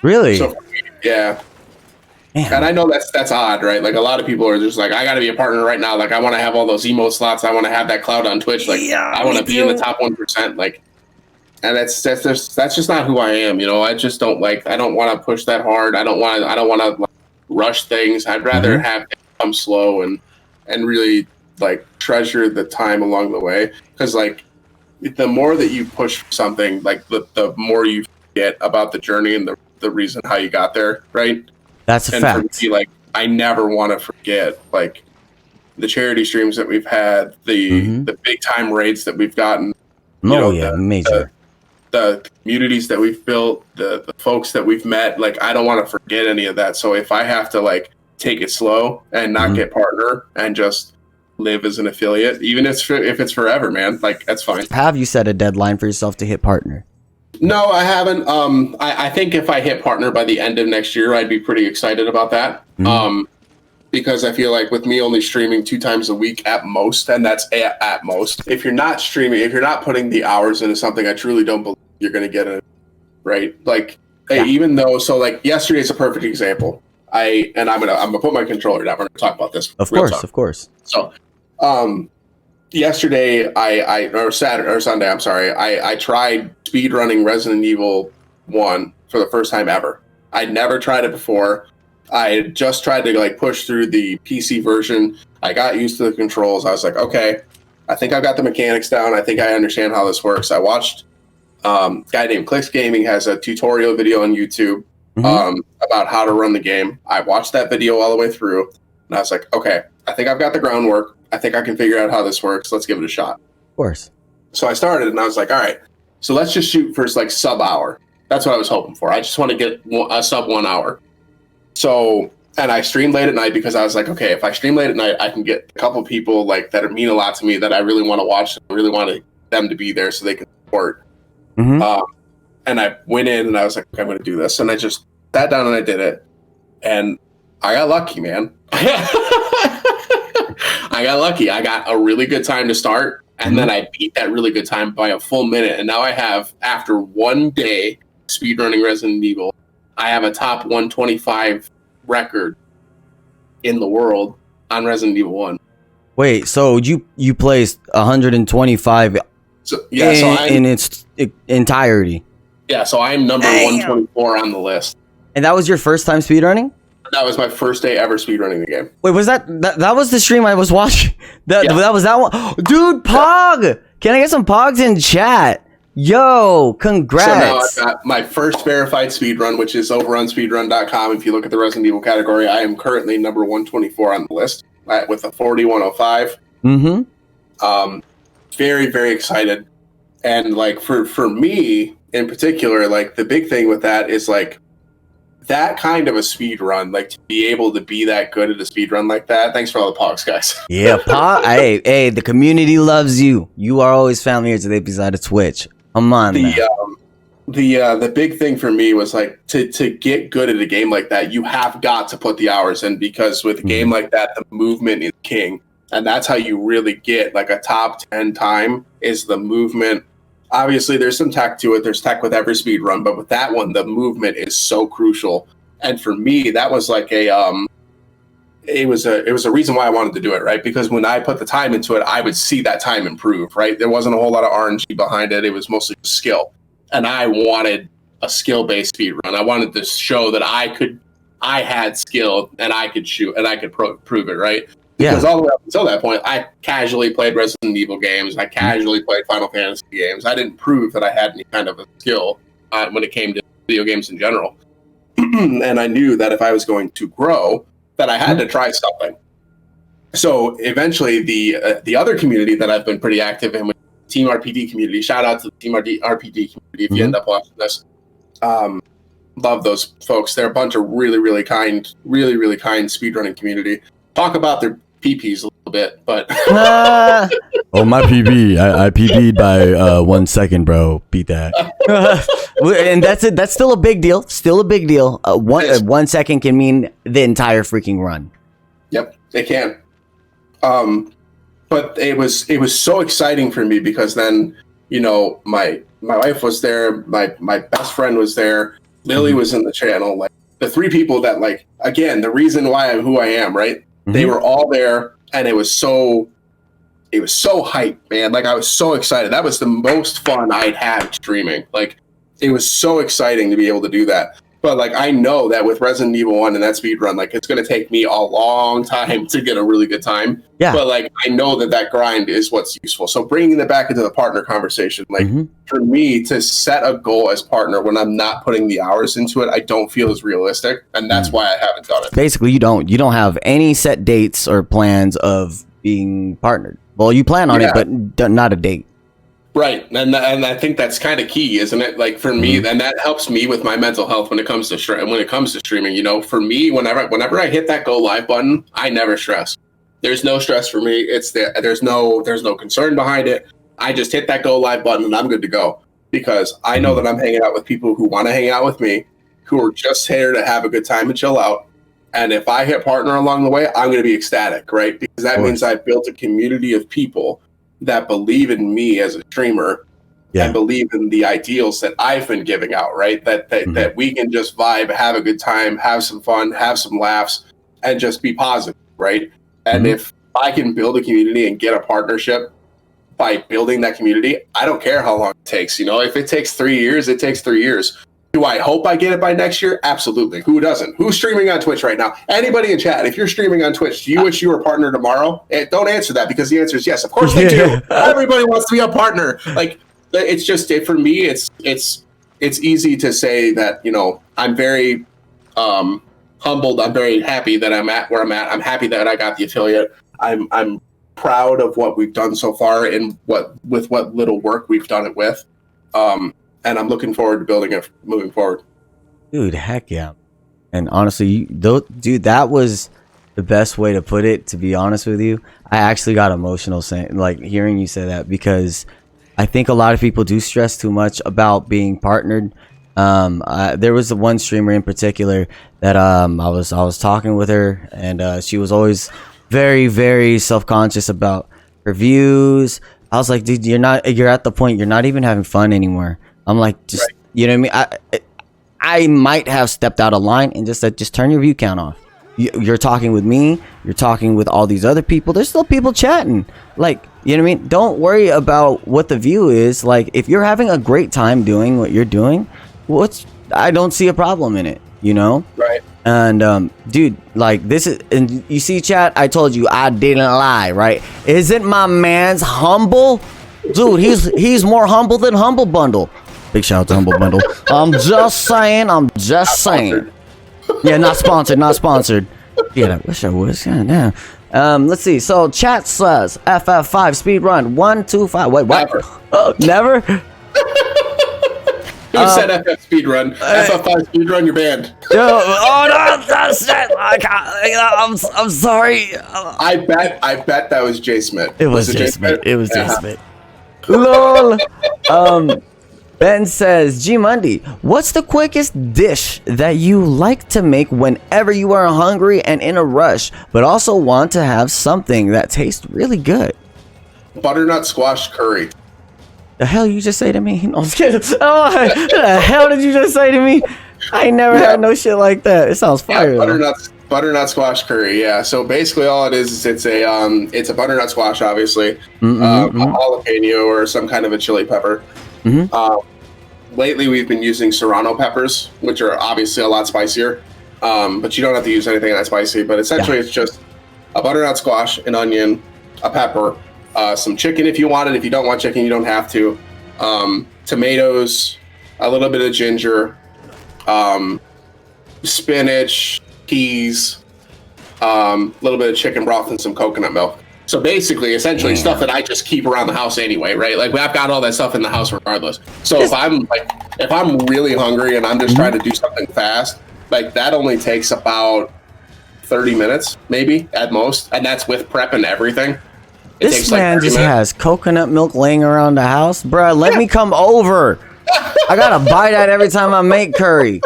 really?
So, yeah.
Man.
And I know that's odd, right? Like, a lot of people are just like, I got to be a partner right now. Like, I want to have all those emote slots. I want to have that clout on Twitch. Like, I want to be in the top 1%. Like, and that's just not who I am. I just don't I don't want to push that hard. I don't want to rush things. I'd rather have it come slow and really like treasure the time along the way. Because like, the more that you push something, like the more you forget about the journey and the reason how you got there, right?
That's a fact.
For me, like, I never want to forget like the charity streams that we've had, the big time raids that we've gotten.
Major.
The communities that we've built, the folks that we've met. Like, I don't want to forget any of that. So if I have to like take it slow and not get partner and just live as an affiliate, even if it's forever, man, like, that's fine.
Have you set a deadline for yourself to hit partner?
No, I haven't. I think if I hit partner by the end of next year, I'd be pretty excited about that. Because I feel like with me only streaming 2 times a week at most, and that's at most, if you're not streaming, if you're not putting the hours into something, I truly don't believe you're going to get it, right? Like, even though, so like yesterday's a perfect example. I'm gonna put my controller down. We're gonna talk about this.
Of course.
So, yesterday or Sunday, I'm sorry, I tried speedrunning Resident Evil 1 for the first time ever. I'd never tried it before. I just tried to like push through the PC version. I got used to the controls. I was like, okay, I think I've got the mechanics down. I think I understand how this works. I watched a guy named Clicks Gaming has a tutorial video on YouTube about how to run the game. I watched that video all the way through, and I was like, okay, I think I've got the groundwork. I think I can figure out how this works. Let's give it a shot.
Of course.
So I started, and I was like, all right, so let's just shoot for like sub hour. That's what I was hoping for. I just want to get a sub 1 hour. So, and I streamed late at night because I was like, okay, if I stream late at night, I can get a couple people like that mean a lot to me that I really want to watch. I really want them to be there so they can support. And I went in and I was like, okay, I'm going to do this. And I just sat down and I did it. And I got lucky, man. I got lucky. I got a really good time to start. And then I beat that really good time by a full minute. And now I have, after 1 day speedrunning Resident Evil, I have a top 125 record in the world on Resident Evil 1.
Wait, so you placed 125 in its entirety?
Yeah, so I'm number 124 on the list.
And that was your first time speedrunning?
That was my first day ever speedrunning the game.
Wait, was that was the stream I was watching? That was that one? Dude, Pog! Yeah. Can I get some Pogs in chat? Yo, congrats.
So now I've got my first verified speedrun, which is over on speedrun.com. If you look at the Resident Evil category, I am currently number 124 on the list with a 4105. Very, very excited. And like for me in particular, like the big thing with that is like that kind of a speed run, like to be able to be that good at a speed run like that. Thanks for all the pogs, guys.
Yeah, Pog. hey, the community loves you. You are always found here to the episode of Twitch. Come on.
The big thing for me was like to get good at a game like that, you have got to put the hours in, because with a game like that, the movement is king. And that's how you really get like a top 10 time is the movement obviously there's some tech to it. There's tech with every speed run, but with that one, the movement is so crucial. And for me, that was like it was a reason why I wanted to do it, right? Because when I put the time into it, I would see that time improve, right? There wasn't a whole lot of RNG behind it. It was mostly skill. And I wanted a skill-based speed run. I wanted to show that I had skill and I could shoot and I could prove it, right? Because all the way up until that point, I casually played Resident Evil games. I casually played Final Fantasy games. I didn't prove that I had any kind of a skill when it came to video games in general. And I knew that if I was going to grow, that I had to try something. So eventually, the other community that I've been pretty active in, with Team RPD community. Shout out to the Team RPD community if you end up watching this. Love those folks. They're a bunch of really kind speedrunning community. Talk about their PPs a little bit, but
oh, my PB, I PB'd by 1 second, bro. Beat that. And that's it. That's still a big deal. Still a big deal. 1 second can mean the entire freaking run.
Yep, it can. But it was so exciting for me because then, you know, my wife was there, my best friend was there, Lily was in the channel, like the three people that, like, again, the reason why I'm who I am, right? They were all there, and it was so hype, man. Like, I was so excited. That was the most fun I'd had streaming. Like, it was so exciting to be able to do that. But, like, I know that with Resident Evil 1 and that speed run, like, it's going to take me a long time to get a really good time. Yeah. But, like, I know that grind is what's useful. So bringing it back into the partner conversation, like, for me to set a goal as partner when I'm not putting the hours into it, I don't feel is realistic. And that's why I haven't done it.
Basically, you don't have any set dates or plans of being partnered. Well, you plan on it, but not a date.
Right, and I think that's kind of key, isn't it? Like for me, and that helps me with my mental health when it comes to streaming. You know, for me, whenever I hit that go live button, I never stress. There's no stress for me. There's no concern behind it. I just hit that go live button and I'm good to go because I know that I'm hanging out with people who want to hang out with me, who are just here to have a good time and chill out. And if I hit partner along the way, I'm going to be ecstatic, right? Because that means I've built a community of people that believe in me as a streamer and believe in the ideals that I've been giving out, right? That we can just vibe, have a good time, have some fun, have some laughs, and just be positive, right? And if I can build a community and get a partnership by building that community, I don't care how long it takes. You know, if it takes 3 years, it takes 3 years. Do I hope I get it by next year? Absolutely. Who doesn't? Who's streaming on Twitch right now? Anybody in chat, if you're streaming on Twitch, do you wish you were a partner tomorrow? Don't answer that because the answer is yes. Of course they do. Everybody wants to be a partner. Like, it's just, for me, it's easy to say that, you know, I'm very humbled. I'm very happy that I'm at where I'm at. I'm happy that I got the affiliate. I'm proud of what we've done so far and what little work we've done it with. And I'm looking forward to building it moving forward.
Dude, heck yeah. And honestly, dude, that was the best way to put it, to be honest with you. I actually got emotional saying, like, hearing you say that, because I think a lot of people do stress too much about being partnered. There was the one streamer in particular that I was talking with her, and she was always very, very self-conscious about her views. I was like, dude, you're at the point you're not even having fun anymore. I'm like, just you know what I mean? I might have stepped out of line and just said, just turn your view count off. You're talking with me. You're talking with all these other people. There's still people chatting. Like, you know what I mean? Don't worry about what the view is. Like, if you're having a great time doing what you're doing, I don't see a problem in it, you know?
Right.
And, dude, like, this is, and you see, chat, I told you I didn't lie, right? Isn't my man's humble? Dude, he's more humble than Humble Bundle. Big shout out to Humble Bundle. I'm just saying. Yeah, not sponsored. Yeah, I wish I was. Yeah, damn. Let's see. So chat says FF5 speed run 125. Wait, what?
Never.
Oh, never.
Who said FF speed run? FF5 speed run. You're banned.
Oh no, that's it. I'm sorry.
I bet that was Jay Smith.
It was Jay Smith. It was Jay Smith. Lol. Ben says, Gmundy, what's the quickest dish that you like to make whenever you are hungry and in a rush, but also want to have something that tastes really good?
Butternut squash curry.
The hell you just say to me? No, I'm just kidding. Oh, what the hell did you just say to me? I ain't never had no shit like that. It sounds fire.
Butternut squash curry. Yeah. So basically, all it is it's a butternut squash, obviously, a jalapeno or some kind of a chili pepper. Lately, we've been using serrano peppers, which are obviously a lot spicier. But you don't have to use anything that spicy. But essentially, it's just a butternut squash, an onion, a pepper, some chicken if you want it. If you don't want chicken, you don't have to. Tomatoes, a little bit of ginger, spinach, peas, a little bit of chicken broth, and some coconut milk. So basically, essentially, stuff that I just keep around the house anyway, right? Like I've got all that stuff in the house regardless. So if I'm really hungry and I'm just trying to do something fast, like that only takes about 30 minutes, maybe at most, and that's with prep and everything.
This man just has coconut milk laying around the house, bruh. Let me come over. I gotta buy that every time I make curry.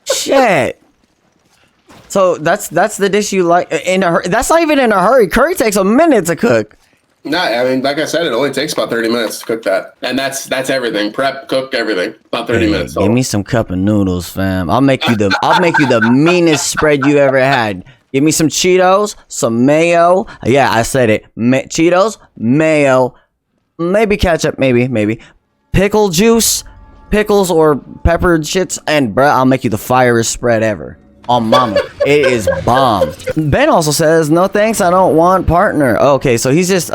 Shit. So that's the dish you like in a hurry. That's not even in a hurry. Curry takes a minute to cook.
Nah, I mean, like I said, it only takes about 30 minutes to cook that, and that's everything. Prep, cook, everything. About 30 minutes.
Give me some cup of noodles, fam. I'll make you the meanest spread you ever had. Give me some Cheetos, some mayo. Yeah, I said it. Cheetos, mayo, maybe ketchup, maybe pickle juice, pickles or peppered shits, and bruh, I'll make you the firest spread ever. Oh, mama, it is bomb. Ben also says, no thanks, I don't want partner. Okay, so he's just,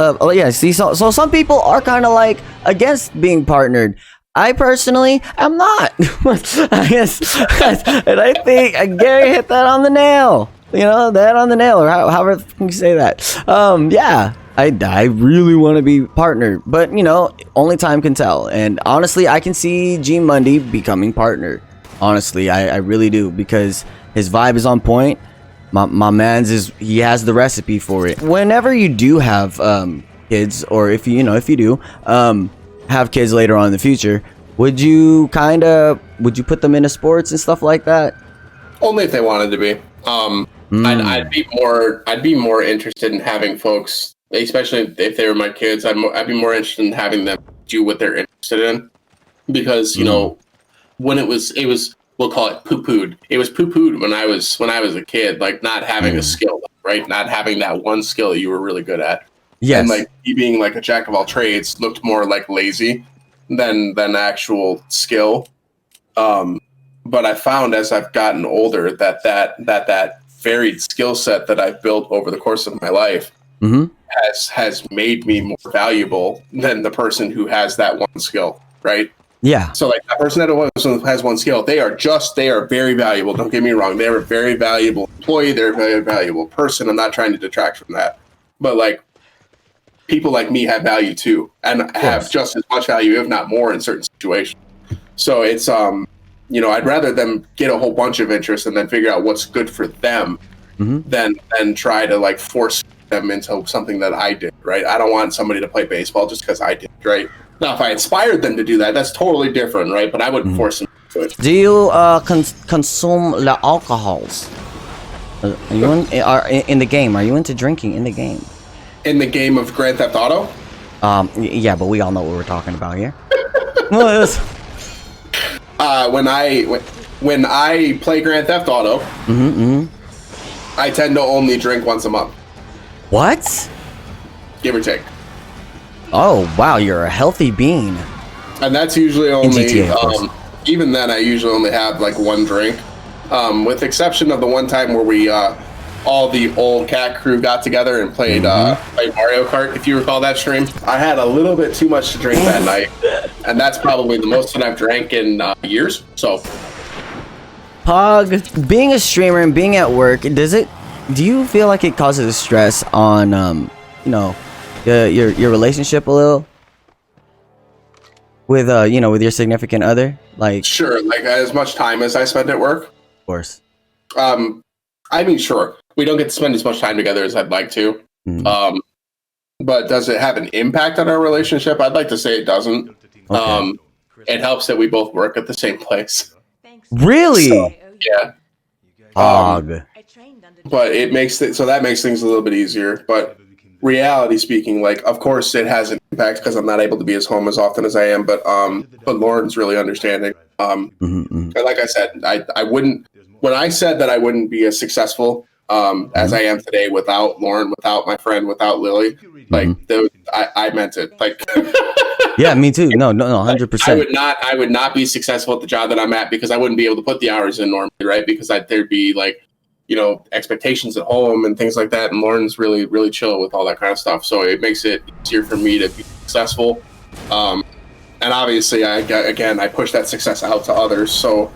see, so some people are kind of like against being partnered. I personally am not. I guess, and I think Gary hit that on the nail. You know, that on the nail, or however you say that. Yeah, I really want to be partnered, but you know, only time can tell. And honestly, I can see Gmundy becoming partner. Honestly, I really do, because his vibe is on point. My man's he has the recipe for it. Whenever you do have kids, or if you do have kids later on in the future, would you put them into sports and stuff like that?
Only if they wanted to be. I'd be more interested in having folks, especially if they were my kids. I'd be more interested in having them do what they're interested in, because you know, when it was we'll call it poo-pooed. It was poo-pooed when I was a kid, like not having a skill, right? Not having that one skill you were really good at. Yes. And like you being like a jack of all trades looked more like lazy than actual skill. But I found as I've gotten older that varied skill set that I've built over the course of my life has made me more valuable than the person who has that one skill, right? Yeah. So like that person that has one skill, they are very valuable. Don't get me wrong. They're a very valuable employee. They're a very valuable person. I'm not trying to detract from that. But like people like me have value too, and have just as much value, if not more, in certain situations. So it's I'd rather them get a whole bunch of interest and then figure out what's good for them than try to like force them into something that I did, right? I don't want somebody to play baseball just because I did, right? Now, if I inspired them to do that, that's totally different, right? But I wouldn't force them to it.
Do you consume the alcohols? Are you in the game? Are you into drinking in the game?
In the game of Grand Theft Auto?
Yeah, but we all know what we're talking about here.
When I play Grand Theft Auto, I tend to only drink once a month.
What?
Give or take.
Oh wow, you're a healthy being.
And that's usually only
GTA,
even then I usually only have like one drink, with exception of the one time where we all the old Kakaroo got together and played Mario Kart, if you recall that stream. I had a little bit too much to drink that night, and that's probably the most that I've drank in years. So
Pog, being a streamer and being at work, do you feel like it causes stress on your relationship a little with with your significant other? Like,
sure, like as much time as I spend at work,
of course.
I mean, sure, we don't get to spend as much time together as I'd like to. But does it have an impact on our relationship? I'd like to say it doesn't. Okay. It helps that we both work at the same place.
Really?
So, yeah.
But
it makes so that makes things a little bit easier. But reality speaking, like, of course it has an impact because I'm not able to be as home as often as I am, but Lauren's really understanding. And like I said, I wouldn't, when I said that I wouldn't be as successful as I am today without Lauren, without my friend, without Lily, like I meant it. Like,
yeah, me too. No, 100%.
I would not be successful at the job that I'm at because I wouldn't be able to put the hours in normally, right? Because there'd be like, you know, expectations at home and things like that. And Lauren's really, really chill with all that kind of stuff. So it makes it easier for me to be successful. And obviously, I push that success out to others. So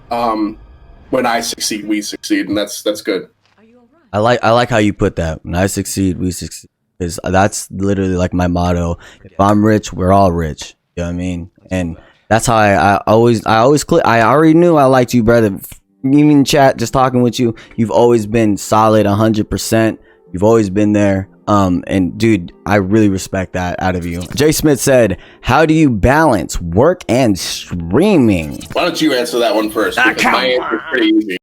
when I succeed, we succeed, and that's good.
I like how you put that. When I succeed, we succeed. Because that's literally like my motto. If I'm rich, we're all rich. You know what I mean? And that's how I always click. I already knew I liked you, brother. Even chat, just talking with you, you've always been solid 100%. You've always been there. And dude, I really respect that out of you. Jay Smith said, how do you balance work and streaming?
Why don't you answer that one first? Because my answer is pretty easy.